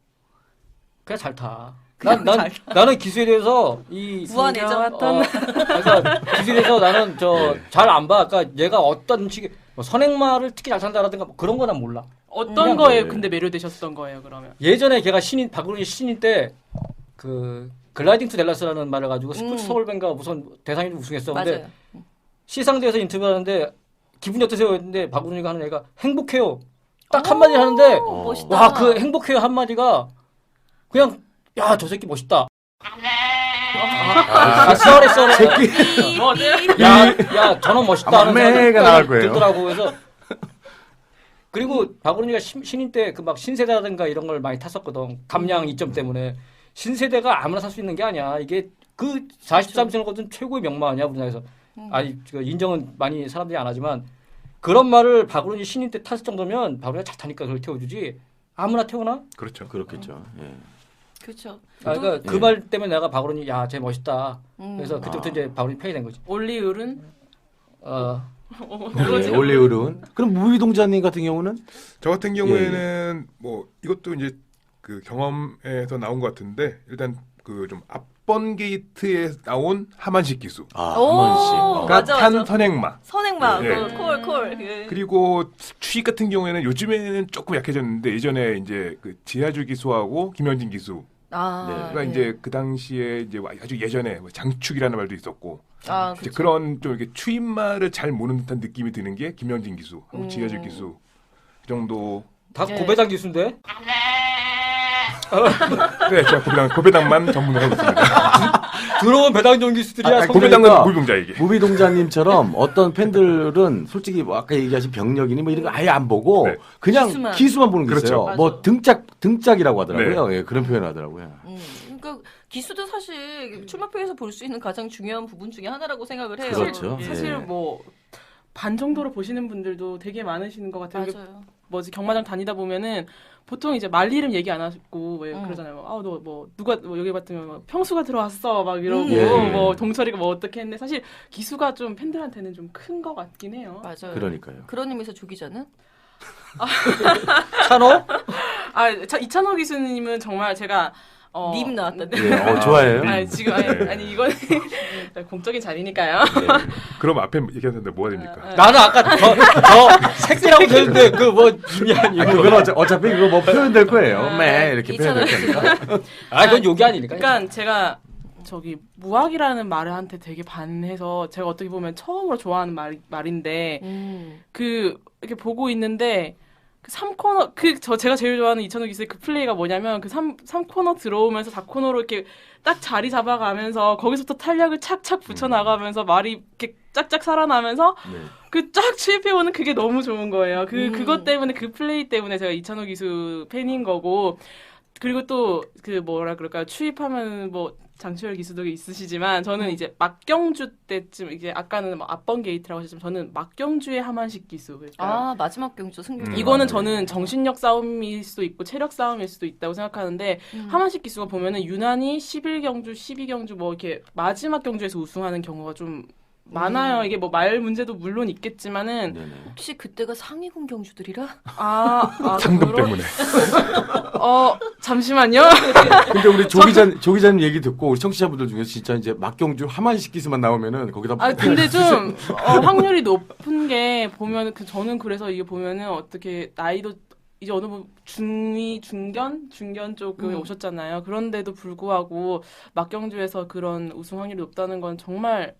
그냥 잘 타. 그냥 잘 나는 기수에 대해서 이 무한 애정. 그러니까 기수에 대해서 나는 잘 안 봐. 그러니까 얘가 어떤 식의 선행말을 특히 잘 탄다라든가 뭐 그런 거는 몰라. 어떤 거에 근데 매료되셨던 거예요, 그러면? 예전에 걔가 박우른이 신인 때 그 글라이딩 투 델라스라는 말을 가지고 스포츠 서울뱅가 무슨 대상이 우승했어. 근데 맞아요. 시상대에서 인터뷰하는데 기분이 어떠세요? 했는데 박우른이가 하는 애가 행복해요. 딱 한마디 하는데 멋있다. 와 그 행복해요 한마디가 그냥 야 저 새끼 멋있다. 썰에 야 저놈 멋있다 하는 매가 나올 거예요. 들더라고. 그래서 그리고 박우른이가 신인 때 그 막 신세대라든가 이런 걸 많이 탔었거든. 감량 이점 때문에 신세대가 아무나 살 수 있는 게 아니야. 이게 그 43승을 거둔 최고의 명마 아니야 우리나라에서. 아니 인정은 많이 사람들이 안 하지만 그런 말을 박우른이 신인 때 탔을 정도면 박우른이가 잘 타니까 그걸 태워주지. 아무나 태우나? 그렇죠. 그렇겠죠. 예. 그렇죠. 그러니까 그 예. 말 때문에 내가 박원순이 야, 쟤 멋있다. 그래서 음. 그때부터 아. 이제 박원순이 팬이 된 거지. 올리을은 네, 올리을은 그럼 무비동자님 같은 경우는 저 같은 경우에는 뭐 이것도 이제 그 경험에서 나온 것 같은데 일단 그 좀 앞번 게이트에 나온 하만식 기수, 한 오, 번씩. 맞아, 탄 맞아. 선행마. 선행마, 예. 콜. 그리고 추익 같은 경우에는 요즘에는 조금 약해졌는데 예전에 이제 그 지하주 기수하고 김현진 기수 아, 가 예. 이제 그 당시에 이제 아주 예전에 뭐 장축이라는 말도 있었고 아, 이제 그렇죠. 그런 좀 이렇게 추임말을 잘 모르는 듯한 느낌이 드는 게 김현진 기수, 하고 음. 지하주 기수 그 정도. 다 예. 고배당 기수인데? 네, 제가 고배당만 전문을 하고 있습니다. 들어온 배당종 기수들이야. 아, 고배당은 그러니까 무비동자에게. 무비동자님처럼 어떤 팬들은 솔직히 뭐 아까 얘기하신 병력이니 뭐 이런 거 아예 안 보고 네. 그냥 기수만 보는 게 그렇죠. 있어요. 뭐 등짝이라고 하더라고요. 네. 예, 그런 표현을 하더라고요. 그러니까 기수도 사실 출마표에서 볼 수 있는 가장 중요한 부분 중에 하나라고 생각을 해요. 그렇죠. 예. 사실 예. 뭐 반 정도로 보시는 분들도 되게 많으시는 것 같아요. 이게 맞아요. 뭐지 경마장 다니다 보면은 보통 이제 말 이름 얘기 안 하고 왜 그러잖아요. 아 너 뭐 누가 뭐 여기 봤더니 뭐 평수가 들어왔어 막 이러고 예. 뭐 동철이가 뭐 어떻게 했네. 사실 기수가 좀 팬들한테는 좀 큰 것 같긴 해요. 맞아요. 그러니까요. 그런 의미에서 조 기자는 찬호? 이찬호 기수님은 정말 제가 님 나왔던데. 예, 좋아해요. 아니, 지금 아니 이거는 공적인 자리니까요. 그럼 앞에 얘기했는데 뭐가 됩니까? 나는 아까 저 색이라고 되는데 그 뭐 중요한 이유. 그건 어차피 그거 뭐 표현될 거예요. 매 이렇게 이찬원 표현될 거니까. 아, 그건 욕이 아니니까. 그러니까 제가 저기 무학이라는 말한테 되게 반해서 제가 어떻게 보면 처음으로 좋아하는 말인데 그 이렇게 보고 있는데 그 3코너 제가 제일 좋아하는 이찬호 기수의 그 플레이가 뭐냐면 그 3코너 들어오면서 4코너로 이렇게 딱 자리 잡아가면서 거기서부터 탄력을 착착 붙여 나가면서 말이 이렇게 짝짝 살아나면서 네. 그 쫙 추입해오는 그게 너무 좋은 거예요. 그것 때문에 그 플레이 때문에 제가 이찬호 기수 팬인 거고 그리고 또 그 뭐라 그럴까요? 추입하면 뭐 장철 기수도 있으시지만 저는 이제 막경주 때쯤 이제 아까는 뭐 앞번 게이트라고 하셨지만 저는 막경주의 하만식 기수. 그러니까 아 마지막 경주 승률. 이거는 저는 정신력 싸움일 수도 있고 체력 싸움일 수도 있다고 생각하는데 하만식 기수가 보면은 유난히 11경주, 12경주 뭐 이렇게 마지막 경주에서 우승하는 경우가 좀 많아요. 이게 뭐 말 문제도 물론 있겠지만은 네네. 혹시 그때가 상위군 경주들이라? 상금 그런- 때문에. 잠시만요. 근데 우리 조 기자님 얘기 듣고 우리 청취자분들 중에 진짜 이제 막경주 하만식 기수만 나오면은 거기다 근데 좀 확률이 높은 게 보면 저는 그래서 이게 보면은 어떻게 나이도 이제 어느 분 중위 중견 쪽에 오셨잖아요. 그런데도 불구하고 막경주에서 그런 우승 확률이 높다는 건 정말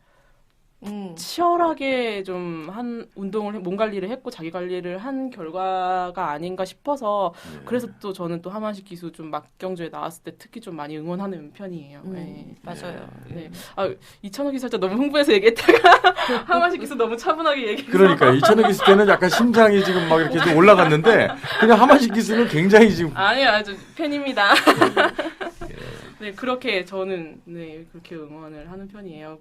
치열하게 좀 한 운동을 몸 관리를 했고 자기 관리를 한 결과가 아닌가 싶어서 네. 그래서 또 저는 또 하만식 기수 좀 막경주에 나왔을 때 특히 좀 많이 응원하는 편이에요. 네. 맞아요. 네. 이찬호 기수 살짝 너무 흥분해서 얘기했다가 하만식 기수 너무 차분하게 얘기해서 그러니까 이찬호 기수 때는 약간 심장이 지금 막 이렇게 좀 올라갔는데 그냥 하만식 기수는 굉장히 지금 아니요, 아주 팬입니다. 네, 그렇게 저는 네 그렇게 응원을 하는 편이에요.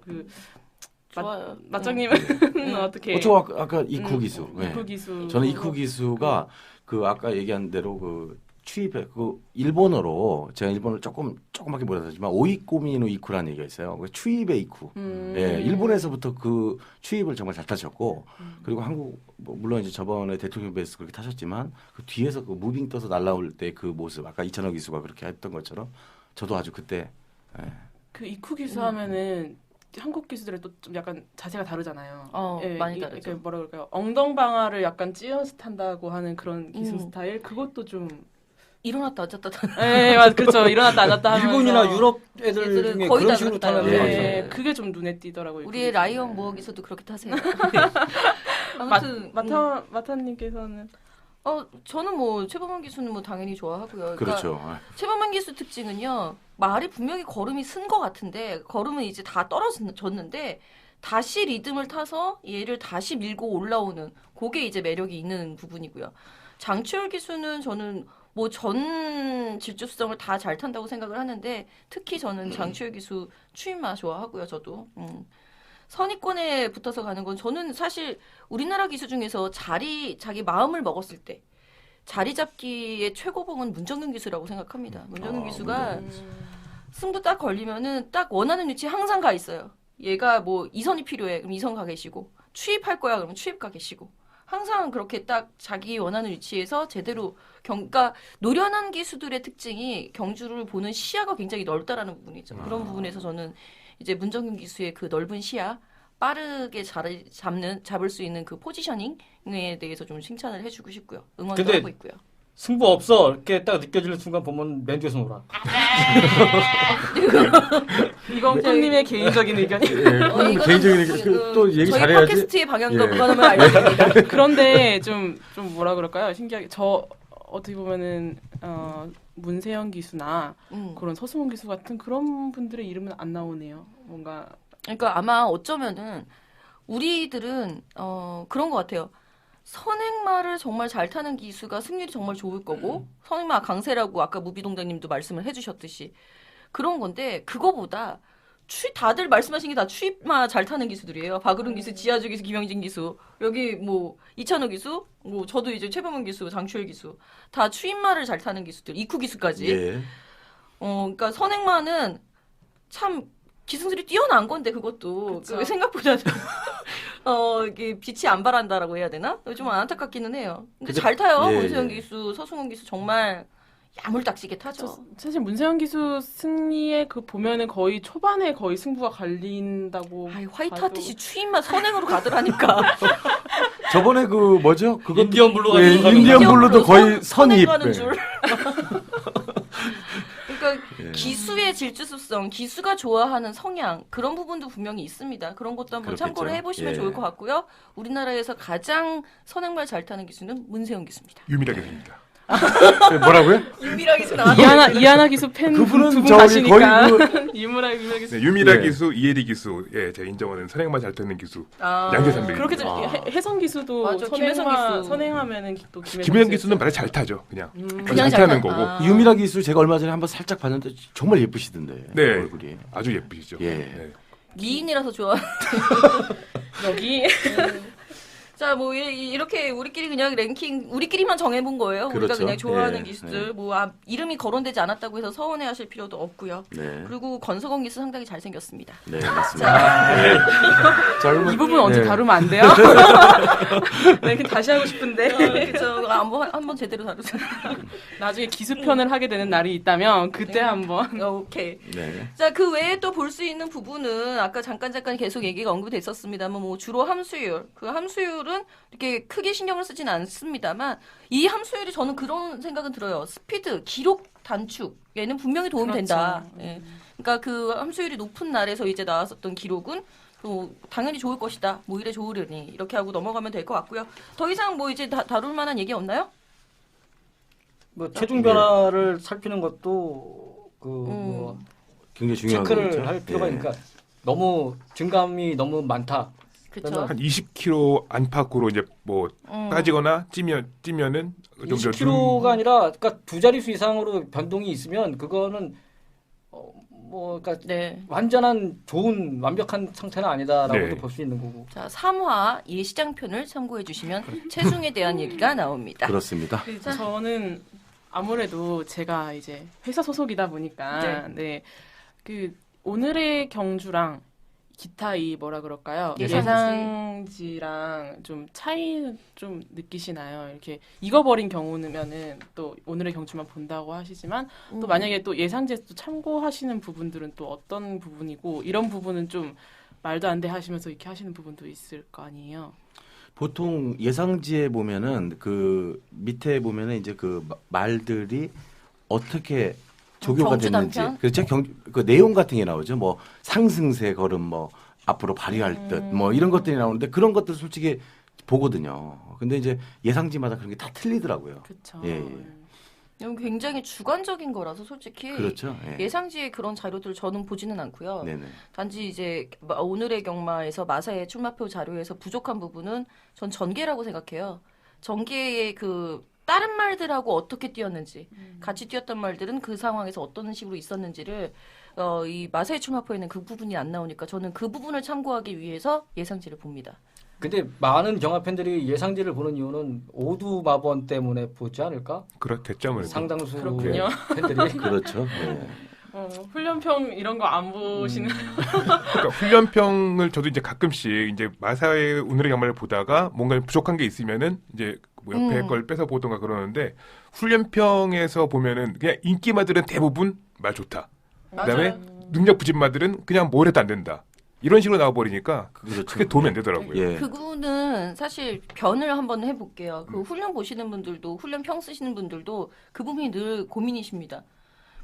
좋아요. 맞장님은 어떻게? 저 아까 이쿠 기수. 네. 이쿠 기수. 저는 이쿠 기수가 그 아까 얘기한 대로 그 추입해 그 일본어로 제가 일본어를 조금밖에 못하지만 오이꼬미노 이쿠라는 얘기가 있어요. 그 추입의 이쿠. 예, 일본에서부터 그 추입을 정말 잘 타셨고 그리고 한국 뭐 물론 이제 저번에 대통령 배에서 그렇게 타셨지만 그 뒤에서 그 무빙 떠서 날라올 때 그 모습 아까 이찬호 기수가 그렇게 했던 것처럼 저도 아주 그때 그 이쿠 기수 하면은 한국 기수들은 또 좀 약간 자세가 다르잖아요. 많이 다르죠. 이렇게 뭐라 그럴까요? 엉덩방아를 약간 찧어서 탄다고 하는 그런 기수 스타일 그것도 좀 일어났다 앉았다. 네, 맞 그렇죠. 일어났다 앉았다 하면서 일본이나 유럽 애들 애들은 중에 거의 그런 다 식으로 그렇다. 타는 네, 거 그게 좀 눈에 띄더라고요. 우리의 그게. 라이언 모험에서도 그렇게 타세요. 아무튼 마타님께서는 저는 뭐 최범원 기수는 뭐 당연히 좋아하고요. 그러니까 그렇죠. 최범원 기수 특징은요. 말이 분명히 걸음이 쓴 것 같은데 걸음은 이제 다 떨어졌는데 다시 리듬을 타서 얘를 다시 밀고 올라오는 그게 이제 매력이 있는 부분이고요. 장추열 기수는 저는 뭐 전 질주성을 다 잘 탄다고 생각을 하는데 특히 저는 장추열 기수 추임마 좋아하고요. 저도. 선입권에 붙어서 가는 건 저는 사실 우리나라 기수 중에서 자기 마음을 먹었을 때 자리 잡기의 최고봉은 문정균 기수라고 생각합니다. 문정균 기수가 문정균 승부 딱 걸리면은 딱 원하는 위치에 항상 가 있어요. 얘가 뭐 2선이 필요해. 그럼 2선 가 계시고 추입할 거야. 그러면 추입 가 계시고 항상 그렇게 딱 자기 원하는 위치에서 제대로 그러니까 노련한 기수들의 특징이 경주를 보는 시야가 굉장히 넓다라는 부분이죠. 그런 부분에서 저는 이제 문정균 기수의 그 넓은 시야, 빠르게 잡을 수 있는 그 포지셔닝에 대해서 좀 칭찬을 해주고 싶고요. 응원도 근데 하고 있고요. 승부 없어 이렇게 딱 느껴지는 순간 보면 맨 뒤에서 놀아. 이건 팬님의 개인적인 의견이. 예, 그건 개인적인 얘기, 또 얘기 저희 잘해야지. 팟캐스트의 방향과 예. 무관함을 알겠습니다. 그런데 좀 뭐라 그럴까요? 신기하게 저 어떻게 보면은 문세영 기수나 그런 서승훈 기수 같은 그런 분들의 이름은 안 나오네요. 뭔가 그러니까 아마 어쩌면은 우리들은 그런 것 같아요. 선행마를 정말 잘 타는 기수가 승률이 정말 좋을 거고 선행마 강세라고 아까 무비동장님도 말씀을 해주셨듯이 그런 건데 그거보다 다들 말씀하신 게 다 추입마 잘 타는 기수들이에요. 박으른 기수, 지하주 기수, 김영진 기수, 여기 뭐 이찬호 기수, 뭐 저도 이제 최범은 기수, 장추열 기수 다 추입마를 잘 타는 기수들, 이쿠 기수까지. 예. 그러니까 선행마는 참 기승들이 뛰어난 건데 그것도 그쵸. 생각보다는 이게 빛이 안 바란다라고 해야 되나? 좀 안타깝기는 해요. 근데 잘 타요. 예, 문세영 예. 기수, 서승훈 기수 정말 야물딱지게 타죠. 사실 문세영 기수 승리에 그 보면은 거의 초반에 거의 승부가 갈린다고. 아이, 화이트 봐도- 하트시 추임만 선행으로 가더라니까. 저번에 그 뭐죠? 그거 인디언 블루가 예, 들어가는 인디언 인디언 블루도 블루 거의 선입. 선행가는 예. 줄. 그러니까 예. 기수의 질주습성, 기수가 좋아하는 성향 그런 부분도 분명히 있습니다. 그런 것도 한번 그렇겠죠. 참고를 해보시면 예. 좋을 것 같고요. 우리나라에서 가장 선행말 잘 타는 기수는 문세영 기수입니다. 유일하게 됩니다. 뭐라고요? 유미라 기수 나왔어요. 이하나 기수 팬 그분은 두분 저기 가시니까 거의 유무라 기수. 네, 유미라 예. 기수, 이혜리 기수, 예, 제가 인정하는 선행만 잘 되는 기수. 아, 양재산맥. 그렇게 좀 아. 혜성 기수도 맞아, 김혜성 기수. 선행하면은 또 김혜영 기수는 말을 잘 타죠, 그냥. 그냥 잘 타는 타- 거고. 아. 유미라 기수 제가 얼마 전에 한번 살짝 봤는데 정말 예쁘시던데. 네. 얼굴이. 아주 예쁘시죠. 예. 네. 미인이라서 좋아. 여기 자, 뭐 이렇게 우리끼리 그냥 랭킹 우리끼리만 정해본 거예요. 우리가 그렇죠. 그냥 좋아하는 예, 기수들. 예. 뭐 이름이 거론되지 않았다고 해서 서운해하실 필요도 없고요. 네. 그리고 건석원 기수 상당히 잘생겼습니다. 네, 맞습니다. 네. 자, 그러면 이 부분 언제 네. 다루면 안 돼요? 네, 다시 하고 싶은데 그렇죠. 한번 제대로 다루자. 나중에 기수편을 하게 되는 날이 있다면 그때 네. 한번. 오케이. 네. 자, 그 외에 또 볼 수 있는 부분은 아까 잠깐 계속 얘기가 언급됐었습니다만 뭐 주로 함수율. 그 함수율은 이렇게 크게 신경을 쓰진 않습니다만 이 함수율이 저는 그런 생각은 들어요. 스피드, 기록 단축에는 분명히 도움이 그렇죠. 된다. 예. 그러니까 그 함수율이 높은 날에서 이제 나왔었던 기록은 또 당연히 좋을 것이다. 뭐 이래 좋으려니 이렇게 하고 넘어가면 될 것 같고요. 더 이상 뭐 이제 다룰 만한 얘기 없나요? 뭐 체중 변화를 살피는 것도 뭐 굉장히 중요한 체크를 거죠. 할 필요가 예. 있으니까 너무 증감이 너무 많다. 그렇죠. 한 20kg 안팎으로 이제 뭐 빠지거나 찌면은 좀 20kg가 아니라 그러니까 두 자릿수 이상으로 변동이 있으면 그거는 뭐 그러니까 네. 완전한 좋은 완벽한 상태는 아니다라고도 네. 볼 수 있는 거고. 자, 3화 예시장편을 참고해 주시면 체중에 대한 얘기가 나옵니다. 그렇습니다. 저는 아무래도 제가 이제 회사 소속이다 보니까 네. 그 오늘의 경주랑 기타 이 뭐라 그럴까요? 예상지. 예상지랑 좀 차이 좀 느끼시나요? 이렇게 익어버린 경우면은 또 오늘의 경주만 본다고 하시지만 또 만약에 또 예상지에서 또 참고하시는 부분들은 또 어떤 부분이고 이런 부분은 좀 말도 안 돼 하시면서 이렇게 하시는 부분도 있을 거 아니에요? 보통 예상지에 보면은 그 밑에 보면은 이제 그 말들이 어떻게 조교가 경주 됐는지 단편? 그렇죠. 그 내용 같은 게 나오죠. 뭐 상승세 걸음 뭐 앞으로 발휘할 듯 뭐 이런 것들이 나오는데 그런 것들 솔직히 보거든요. 근데 이제 예상지마다 그런 게 다 틀리더라고요. 그렇죠. 예, 예. 이건 굉장히 주관적인 거라서 솔직히 그렇죠. 예. 예상지의 그런 자료들 저는 보지는 않고요. 네네. 단지 이제 오늘의 경마에서 마사의 출마표 자료에서 부족한 부분은 전 전개라고 생각해요. 전개의 그 다른 말들하고 어떻게 뛰었는지, 같이 뛰었던 말들은 그 상황에서 어떤 식으로 있었는지를 이 마사의 출마표에는 그 부분이 안 나오니까 저는 그 부분을 참고하기 위해서 예상지를 봅니다. 근데 많은 경화 팬들이 예상지를 보는 이유는 오두마번 때문에 보지 않을까? 그렇겠죠, 아무래도. 상당수 그렇군요. 팬들이. 그렇죠. 네. 훈련평 이런 거 안 보시는 그러니까 훈련평을 저도 이제 가끔씩 이제 마사의 오늘의 경마를 보다가 뭔가 부족한 게 있으면은 이제 뭐 옆에 걸 뺏어 보던가 그러는데 훈련평에서 보면은 그냥 인기마들은 대부분 말 좋다. 그다음에 맞아요. 능력 부진마들은 그냥 뭘 해도 안 된다. 이런 식으로 나와버리니까 그렇죠. 크게 도움이 안 되더라고요. 예. 그분은 사실 변을 한번 해볼게요. 그 훈련 보시는 분들도 훈련 평 쓰시는 분들도 그 부분이 늘 고민이십니다.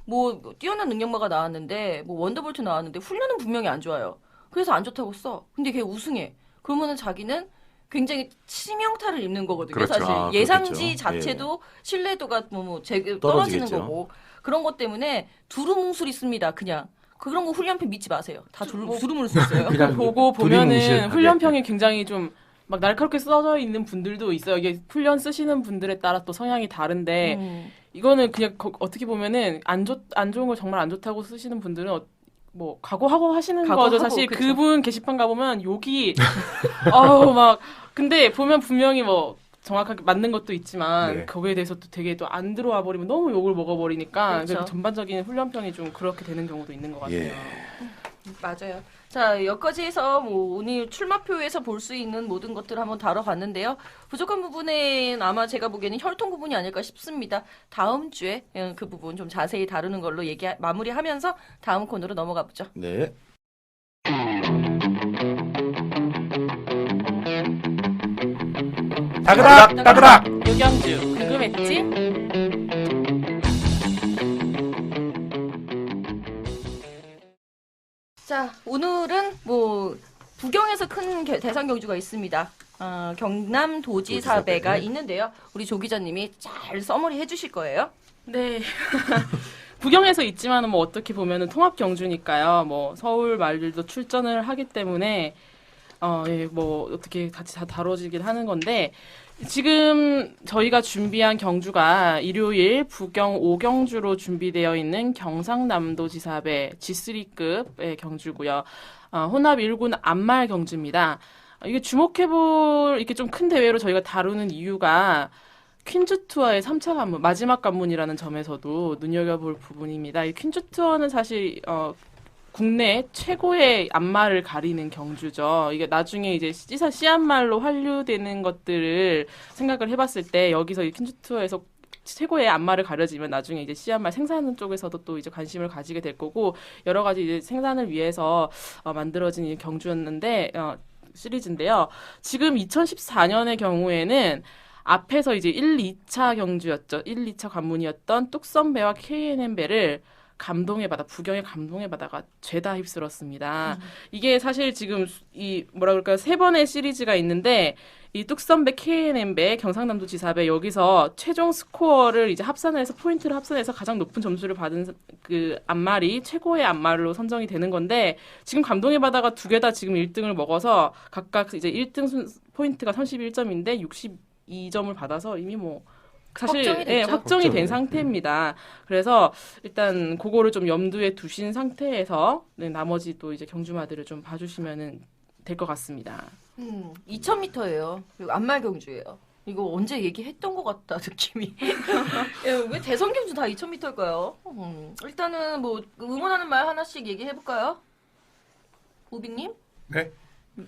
뭐 뛰어난 능력마가 나왔는데 뭐 원더볼트 나왔는데 훈련은 분명히 안 좋아요. 그래서 안 좋다고 써. 근데 걔 우승해. 그러면은 자기는 굉장히 치명타를 입는 거거든요. 그렇죠. 사실 아, 예상지 그렇겠죠. 자체도 신뢰도가 떨어지는 떨어지겠죠. 거고 그런 것 때문에 두루뭉술이 씁니다. 그냥 그런 거 훈련평 믿지 마세요. 다 두루뭉술 써요. 그냥 보고 두리뭉실하게. 보면은 훈련평이 굉장히 좀 막 날카롭게 써져 있는 분들도 있어요. 이게 훈련 쓰시는 분들에 따라 또 성향이 다른데 이거는 그냥 어떻게 보면은 안 좋은 걸 정말 안 좋다고 쓰시는 분들은 뭐 각오하고 하시는 각오하고, 거죠. 사실 그쵸. 그분 게시판 가보면 욕이 아우 막 근데 보면 분명히 뭐 정확하게 맞는 것도 있지만 네. 거기에 대해서 또 되게 또 안 들어와 버리면 너무 욕을 먹어버리니까 그렇죠. 전반적인 훈련평이 좀 그렇게 되는 경우도 있는 것 같아요. 예. 맞아요. 자, 여기까지 해서 뭐 오늘 출마표에서 볼 수 있는 모든 것들을 한번 다뤄봤는데요. 부족한 부분은 아마 제가 보기에는 혈통 부분이 아닐까 싶습니다. 다음 주에 그 부분 좀 자세히 다루는 걸로 마무리하면서 다음 코너로 넘어가 보죠. 네. 따그락 따그락. 요경주 궁금했지? 자, 오늘은 뭐 부경에서 큰 대상 경주가 있습니다. 경남 도지사배가 도지사배. 있는데요. 우리 조 기자님이 잘 서머리 해주실 거예요. 네. 부경에서 있지만은 뭐 어떻게 보면은 통합 경주니까요. 뭐 서울 말들도 출전을 하기 때문에 예, 뭐 어떻게 같이 다 다뤄지긴 하는 건데 지금 저희가 준비한 경주가 일요일 부경 5경주로 준비되어 있는 경상남도지사배 G3급의 경주고요. 혼합 1군 암말 경주입니다. 이게 주목해볼 이렇게 좀 큰 대회로 저희가 다루는 이유가 퀸즈 투어의 3차 관문, 마지막 관문이라는 점에서도 눈여겨볼 부분입니다. 이 퀸즈 투어는 사실 국내 최고의 앞말을 가리는 경주죠. 이게 나중에 이제 씨앗말로 환류되는 것들을 생각을 해봤을 때 여기서 이 퀸즈 투어에서 최고의 앞말을 가려지면 나중에 이제 씨앗말 생산 쪽에서도 또 이제 관심을 가지게 될 거고 여러 가지 이제 생산을 위해서 만들어진 이 경주였는데 시리즈인데요. 지금 2014년의 경우에는 앞에서 이제 1, 2차 경주였죠. 1, 2차 관문이었던 뚝섬배와 KNM배를 감동의 바다, 부경의 감동의 바다가 죄다 휩쓸었습니다. 이게 사실 지금 이 뭐라 그럴까요? 3번의 시리즈가 있는데 이 뚝섬배, KNM배, 경상남도지사배 여기서 최종 스코어를 이제 합산해서 포인트를 합산해서 가장 높은 점수를 받은 그 앞말이 최고의 앞말로 선정이 되는 건데 지금 감동의 바다가 2개 다 지금 1등을 먹어서 각각 이제 1등 포인트가 31점인데 62점을 받아서 이미 뭐 사실 확정이 됐죠. 확정이 된 확정이. 상태입니다. 그래서 일단 그거를 좀 염두에 두신 상태에서 나머지 또 이제 경주마들을 좀 봐주시면은 될 것 같습니다. 2,000m예요. 그리고 암말 경주예요. 이거 언제 얘기했던 것 같다 느낌이. 왜 대선 경주 다 2,000m일까요? 일단은 뭐 응원하는 말 하나씩 얘기해 볼까요? 우빈님? 네.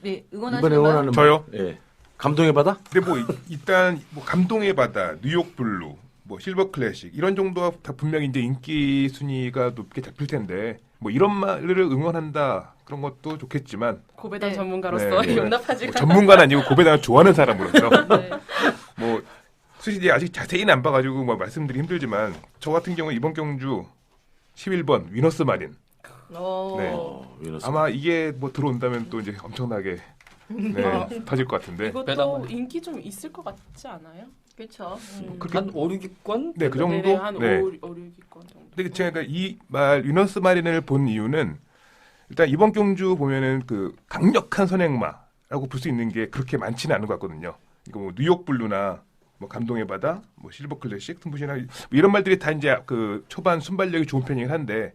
네, 응원하시는 이번에 말. 원하는 저요? 예. 감동의 바다? 근데 뭐 일단 뭐 감동의 바다, 뉴욕 블루, 뭐 실버 클래식 이런 정도가 다 분명히 이제 인기 순위가 높게 잡힐 텐데 뭐 이런 말을 응원한다 그런 것도 좋겠지만 고배당 네. 전문가로서 네. 용납하지가 뭐 전문가는 아니고 고배당을 좋아하는 사람으로서 네. 뭐 솔직히 아직 자세히는 안 봐가지고 뭐 말씀드리기 힘들지만 저 같은 경우 이번 경주 11번 위너스 마린 네. 위너스. 아마 이게 뭐 들어온다면 또 이제 엄청나게 네, 터질 것 같은데 이것도 배당은. 인기 좀 있을 것 같지 않아요? 그렇죠. 그렇게 한 5, 6위권? 네 그 정도 네네, 한 네. 5, 6위권 정도. 근데 제가 이 말 위너스 마린을 본 이유는 일단 이번 경주 보면은 그 강력한 선행마라고 볼 수 있는 게 그렇게 많지는 않은 것 같거든요. 이거 뭐 뉴욕 블루나 뭐 감동의 바다, 뭐 실버 클래식, 승부시나 뭐 이런 말들이 다 이제 그 초반 순발력이 좋은 편이긴 한데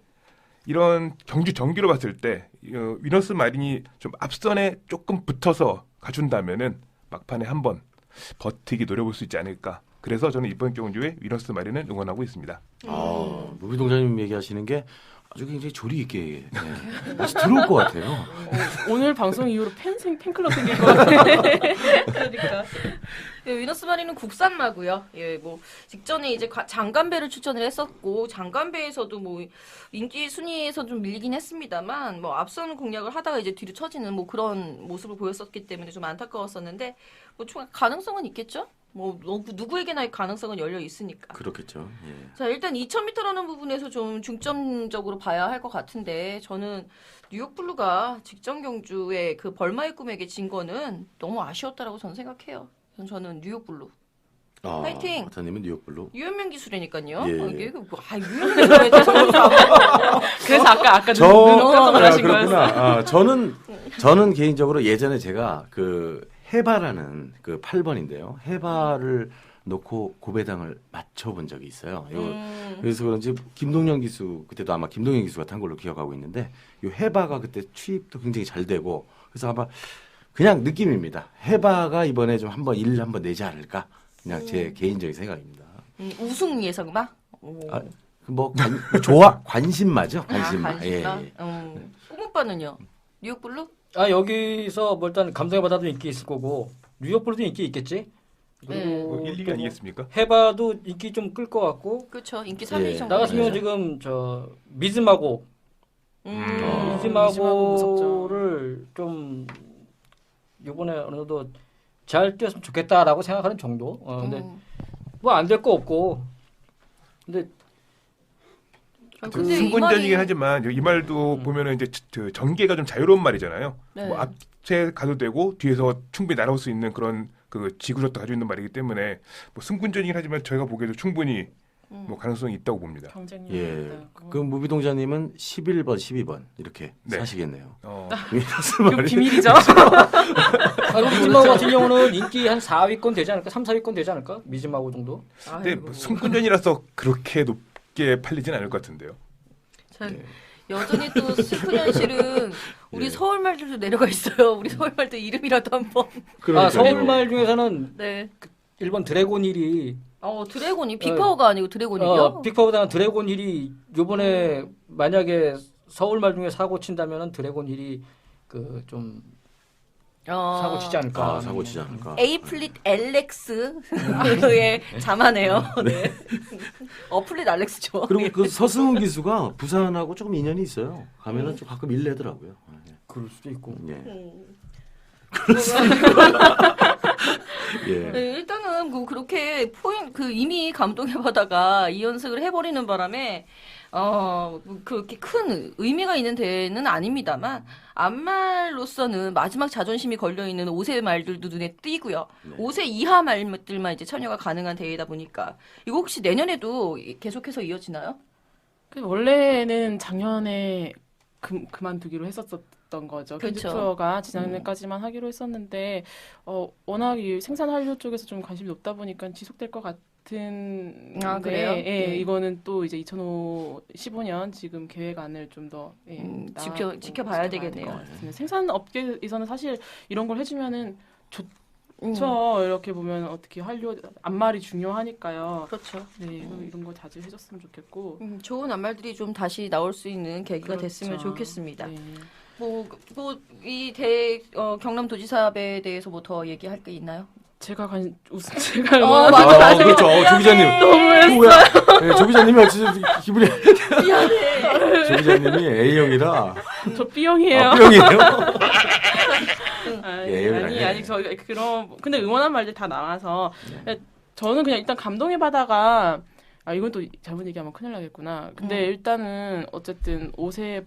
이런 경주 정규로 봤을 때 위너스 마린이 좀 앞선에 조금 붙어서 가준다면은 막판에 한번 버티기 노려볼 수 있지 않을까. 그래서 저는 이번 경주에 위너스 마린을 응원하고 있습니다. 무비동자님 얘기하시는 게 아주 굉장히 조리 있게 마치 들어올 것 같아요. 오늘 방송 이후로 팬클럽 생길 것 같아요. 그러니까 예, 위너스 마리는 국산마고요. 예, 뭐 직전에 이제 장간배를 추천을 했었고 장간배에서도 뭐 인기 순위에서 좀 밀리긴 했습니다만 뭐 앞선 공략을 하다가 이제 뒤로 처지는 뭐 그런 모습을 보였었기 때문에 좀 안타까웠었는데 뭐 가능성은 있겠죠. 뭐 누구에게나 가능성은 열려 있으니까. 그렇겠죠. 예. 자, 일단 2000m라는 부분에서 좀 중점적으로 봐야 할 것 같은데 저는 뉴욕 블루가 직전 경주에 그 벌마의 꿈에게 진 거는 너무 아쉬웠다라고 저는 생각해요. 저는 뉴욕 블루. 파이팅! 아타님은 뉴욕 블루. 유현명 기술이니까요. 예. 이게 유현명 기술에 대해서 그래서 아까 저 깜짝 놀라신 그렇구나. 저는 개인적으로 예전에 제가 그 해바라는 그 8번인데요. 해바를 놓고 고배당을 맞춰본 적이 있어요. 그래서 그런지 김동현 기수 그때도 아마 김동현 기수가 탄 걸로 기억하고 있는데 이 해바가 그때 취입도 굉장히 잘 되고 그래서 아마 그냥 느낌입니다. 해바가 이번에 좀 한번 내지 않을까 그냥 제 개인적인 생각입니다. 우승 예상마? 뭐 관심마죠. 관심마. 관심마. 예. 꿈오빠는요? 뉴욕 블루? 여기서 뭐 일단 감동의 바다도 인기 있을 거고 뉴욕 블루도 인기 있겠지. 그리고 1, 2가 아니겠습니까? 해바도 인기 좀 끌 것 같고. 그렇죠. 인기 3위 예. 정도. 나 같은 경우 네. 지금 저 미즈마고 미즈마고를 좀 이번에 어느 정도 잘 뛰었으면 좋겠다라고 생각하는 정도. 근데 뭐 안 될 거 없고. 근데 근데 승분전이긴 하지만 이 말도 보면은 이제 전개가 좀 자유로운 말이잖아요. 네. 뭐 앞에 가도 되고 뒤에서 충분히 날아올 수 있는 그런 그 지구력도 가지고 있는 말이기 때문에 뭐 승분전이긴 하지만 저희가 보기에도 충분히 뭐 가능성이 있다고 봅니다. 경쟁력. 예. 그 무비동자님은 11번, 12번 이렇게 네. 사시겠네요. 이거 비밀이죠. 미즈마고 같은 경우는 인기 한 4위권 되지 않을까? 3, 4위권 되지 않을까? 미즈마고 정도. 근데 뭐 승분전이라서 그렇게 높게 팔리진 않을 것 같은데요. 참, 여전히 또 슬픈 현실은 우리 예. 서울 말들도 내려가 있어요. 우리 서울 말들 이름이라도 한번. 서울말 중에서는 네. 1번 드래곤힐이 드래곤이 빅파워가 아니고 드래곤이요? 빅파워보다는 드래곤힐이 요번에 만약에 서울말 중에 사고 친다면은 드래곤힐이 그 좀 사고 치지 않을까. 사고 치지 않을까. 에이플릿 알렉스의 자만해요. 네. 어플릿 알렉스죠. 그리고 그 서승훈 기수가 부산하고 조금 인연이 있어요. 가면은 좀 가끔 일 내더라고요. 그럴 수도 있고. 예. 네, 일단은 그렇게 이미 감동에 받아가 2연승을 해버리는 바람에 그렇게 큰 의미가 있는 대회는 아닙니다만 앞말로서는 마지막 자존심이 걸려있는 5세 말들도 눈에 띄고요. 네. 5세 이하 말들만 이제 참여가 가능한 대회다 보니까 이거 혹시 내년에도 계속해서 이어지나요? 원래는 작년에 그만두기로 했었던 거죠. 그쵸. 퀴즈 투어가 지난해까지만 하기로 했었는데 워낙 이 생산 한류 쪽에서 좀 관심이 높다 보니까 지속될 것 같은. 그래요? 예, 네. 이거는 또 이제 2015년 지금 계획안을 좀 더 지켜봐야 되겠네요. 생산 업계에서는 사실 이런 걸 해주면은 좋죠. 이렇게 보면 어떻게 한류 앞말이 중요하니까요. 그렇죠. 네, 이런 거 자주 해줬으면 좋겠고. 좋은 앞말들이 좀 다시 나올 수 있는 계기가 그렇죠. 됐으면 좋겠습니다. 네. 이 경남도지사에 대해서 뭐 더 얘기할 게 있나요? 제가 맞아, 응원하는 맞아. 그렇죠. 조 기자님. 너무했어요. 네, 조 기자님이 어쨌든 기분이 미안해. 조 기자님이 A형이라. 저 B형이에요. B형이에요? 아니 저 그런 근데 응원한 말들 다 나와서 저는 그냥 일단 감동의 바다가 이건 또 잘못 얘기하면 큰일 나겠구나. 근데 일단은 어쨌든 5세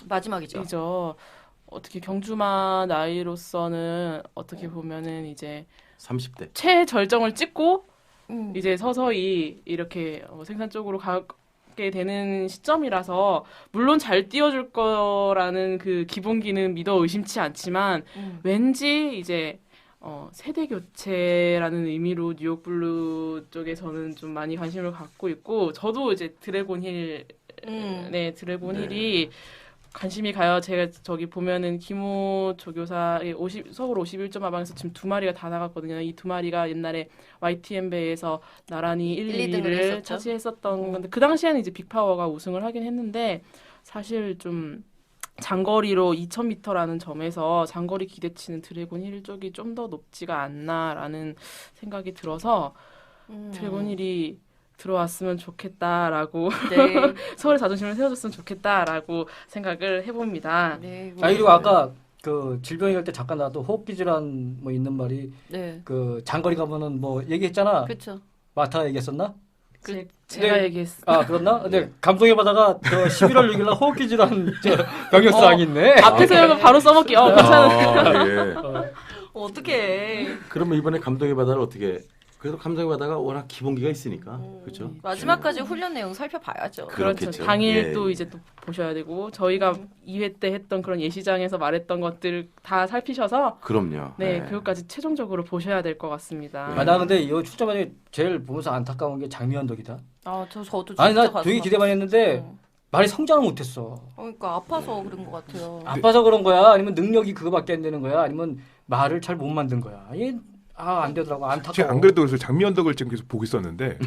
마지막이죠. 어떻게 경주마 나이로서는 어떻게 보면은 이제 30대. 최절정을 찍고 이제 서서히 이렇게 생산 쪽으로 가게 되는 시점이라서 물론 잘 띄워줄 거라는 그 기본기는 믿어 의심치 않지만 왠지 이제 세대 교체라는 의미로 뉴욕 블루 쪽에서는 좀 많이 관심을 갖고 있고 저도 이제 드래곤 힐 네, 드래곤 힐이 관심이 가요. 제가 저기 보면은 김호 조교사의 서울 51점 마방에서 지금 2마리가 다 나갔거든요. 이 2마리가 옛날에 YTN배에서 나란히 1, 2등을 2위를 했었죠. 차지했었던 건데 그 당시에는 이제 빅파워가 우승을 하긴 했는데 사실 좀 장거리로 2000m라는 점에서 장거리 기대치는 드래곤 힐 쪽이 좀 더 높지가 않나라는 생각이 들어서 드래곤 힐이 들어왔으면 좋겠다라고 네. 서울의 자존심을 세워줬으면 좋겠다라고 생각을 해봅니다. 네. 그리고 아까 그 질병 얘기할 때 잠깐 나도 호흡기 질환 뭐 있는 말이 네. 그 장거리 가면은 뭐 얘기했잖아. 그렇죠. 마타 얘기했었나? 제가 네. 얘기했어. 아 그렇나? 근데 감동의 바다가 저 11월 6일 날 호흡기 질환 병역사항이 있네. 앞에서 이거 바로 써먹기. 괜찮은. 예. 어떻게? 그러면 이번에 감독의 바다를 어떻게? 그래도 감독의 바다가 워낙 기본기가 있으니까, 그렇죠? 마지막까지 훈련 내용 살펴봐야죠. 그렇죠. 그렇겠죠. 당일 예, 또 예. 이제 또 보셔야 되고 저희가 2회 때 했던 그런 예시장에서 말했던 것들 다 살피셔서 그럼요. 네, 예. 그것까지 최종적으로 보셔야 될 것 같습니다. 나 근데 이 출전만에 제일 보면서 안타까운 게 장미연덕이다. 저도 진짜 아니 나 가슴 되게 기대 많이 했는데 많이 성장을 못했어. 그러니까 아파서 그런 것 같아요. 아파서 그런 거야? 아니면 능력이 그거밖에 안 되는 거야? 아니면 말을 잘 못 만든 거야? 안 되더라고. 안타까워. 제가 안 그래도 그래서 장미언덕을 지금 계속 보고 있었는데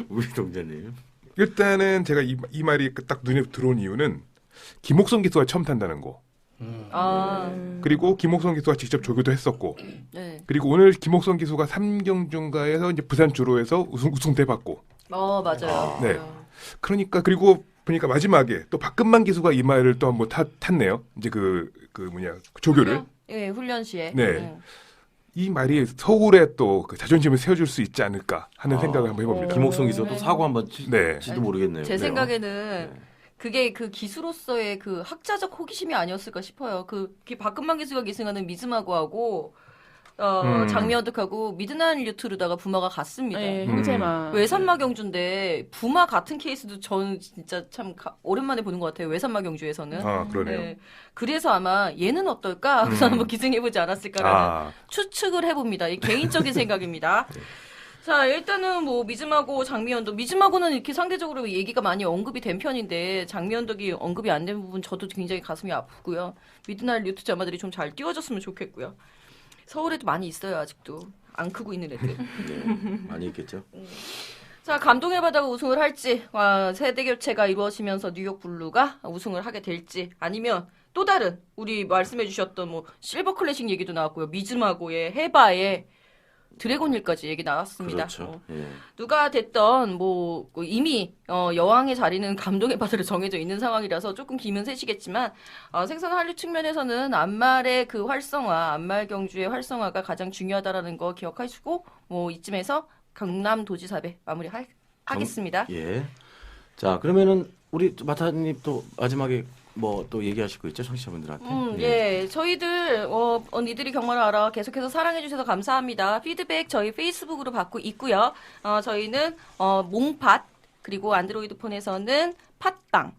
우리 동자님. 일단은 제가 이 말이 딱 눈에 들어온 이유는 김옥성 기수가 처음 탄다는 거. 그리고 김옥성 기수가 직접 조교도 했었고, 네. 그리고 오늘 김옥성 기수가 삼경중가에서 이제 부산 주로에서 우승대 받고. 맞아요. 네. 그러니까 그리고 보니까 마지막에 또 박근만 기수가 이 말을 또 한번 탔네요. 이제 그 조교를. 예, 훈련 시에. 네. 이 말이 서울에 또 그 자존심을 세워줄 수 있지 않을까 하는 생각을 한번 해봅니다. 김옥성 기자도 사고 한번 네. 치도 모르겠네요. 제 네. 생각에는 그게 그 기수로서의 그 학자적 호기심이 아니었을까 싶어요. 그 박근만 기수가 기승하는 미즈마고하고 장미언덕하고 미드나잇 류트르다가 부마가 같습니다. 네, 형제만. 외산마 경주인데 부마 같은 케이스도 저는 진짜 참 오랜만에 보는 것 같아요. 외산마 경주에서는. 아, 그러네요. 네. 그래서 아마 얘는 어떨까 하고서 한번 기승해보지 않았을까라는 추측을 해봅니다. 이 개인적인 생각입니다. 자, 일단은 뭐 미즈마고, 장미언덕. 미즈마고는 이렇게 상대적으로 얘기가 많이 언급이 된 편인데 장미언덕이 언급이 안 된 부분 저도 굉장히 가슴이 아프고요. 미드나잇 류트 자마들이 좀 잘 띄워줬으면 좋겠고요. 서울에도 많이 있어요, 아직도. 안 크고 있는 애들. 네, 많이 있겠죠. 자, 감동의 바다가 우승을 할지, 세대 교체가 이루어지면서 뉴욕 블루가 우승을 하게 될지, 아니면 또 다른 우리 말씀해 주셨던 뭐 실버 클래식 얘기도 나왔고요. 미즈마고의 해바의 드래곤힐까지 얘기 나왔습니다. 그렇죠. 예. 누가 됐던 뭐 이미 여왕의 자리는 감동의 바다로 정해져 있는 상황이라서 조금 기면 세시겠지만 생선 한류 측면에서는 안말의 그 활성화, 안말 경주의 활성화가 가장 중요하다라는 거 기억하시고 뭐 이쯤에서 경남도지사배 마무리하겠습니다. 예. 자, 그러면은 우리 마타님 또 마지막에 뭐 또 얘기하실 거 있죠, 청취자분들한테? 예, 저희들 니들이 경마를 알아 계속해서 사랑해 주셔서 감사합니다. 피드백 저희 페이스북으로 받고 있고요. 저희는 몽팟 그리고 안드로이드 폰에서는 팟빵,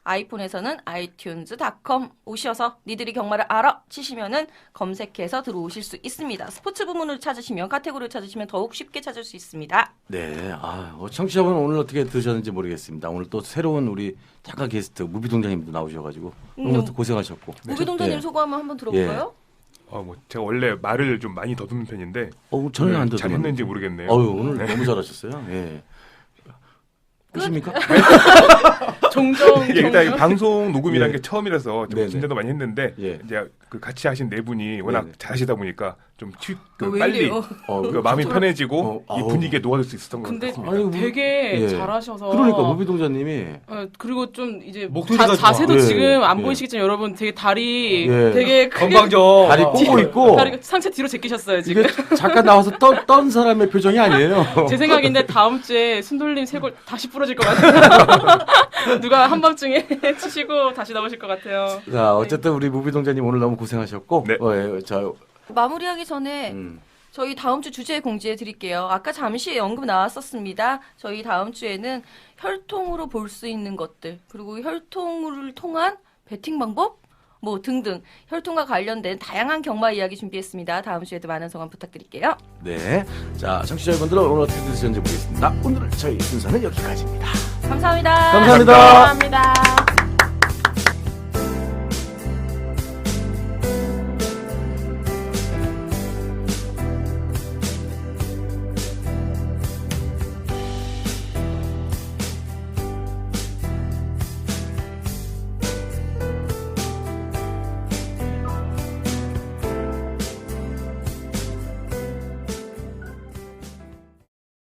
아이폰에서는 iTunes.com 오셔서 니들이 경마를 알아 치시면은 검색해서 들어오실 수 있습니다. 스포츠 부문을 찾으시면 카테고리를 찾으시면 더욱 쉽게 찾을 수 있습니다. 네. 청취자분 오늘 어떻게 들으셨는지 모르겠습니다. 오늘 또 새로운 우리 작가 게스트 무비동장님도 나오셔가지고 오늘 또 고생하셨고. 무비동자님 소감 한번 들어볼까요? 뭐 제가 원래 말을 좀 많이 더듬는 편인데 저는 안 잘 듣는. 했는지 모르겠네요. 오늘 너무 잘하셨어요. 예. 끝입니까? 종종 일단 이 방송 녹음이라는 예. 게 처음이라서 좀 네네. 긴장도 많이 했는데 예. 이제 그 같이 하신 네 분이 워낙 네네. 잘하시다 보니까 좀 왜 빨리 이래요? 그 마음이 편해지고 이 아우. 분위기에 녹아들 수 있었던 것 근데 같습니다. 아니, 되게 예. 잘하셔서 그러니까 무비동자님이 그리고 좀 이제 목소리가 좋아. 자세도 예, 지금 안 예. 보이시겠지만 여러분 되게 다리 예. 되게 크게 건방져. 다리 꼬고 있고 다리 상체 뒤로 제끼셨어요 지금. 이게 잠깐 나와서 떤 사람의 표정이 아니에요. 제 생각인데 다음 주에 순돌림 쇄골 다시 부러질 것 같아요. 누가 한밤중에 치시고 다시 나오실 것 같아요. 자, 어쨌든 우리 무비동자님 오늘 너무 고생하셨고. 네. 마무리하기 전에 저희 다음 주 주제 공지해 드릴게요. 아까 잠시 언급 나왔었습니다. 저희 다음 주에는 혈통으로 볼 수 있는 것들, 그리고 혈통을 통한 배팅 방법, 뭐 등등 혈통과 관련된 다양한 경마 이야기 준비했습니다. 다음 주에도 많은 성원 부탁드릴게요. 네. 자, 청취자 여러분들은 오늘 어떻게 들으셨는지 모르겠습니다. 오늘 저희 순서는 여기까지입니다. 감사합니다. 감사합니다. 감사합니다.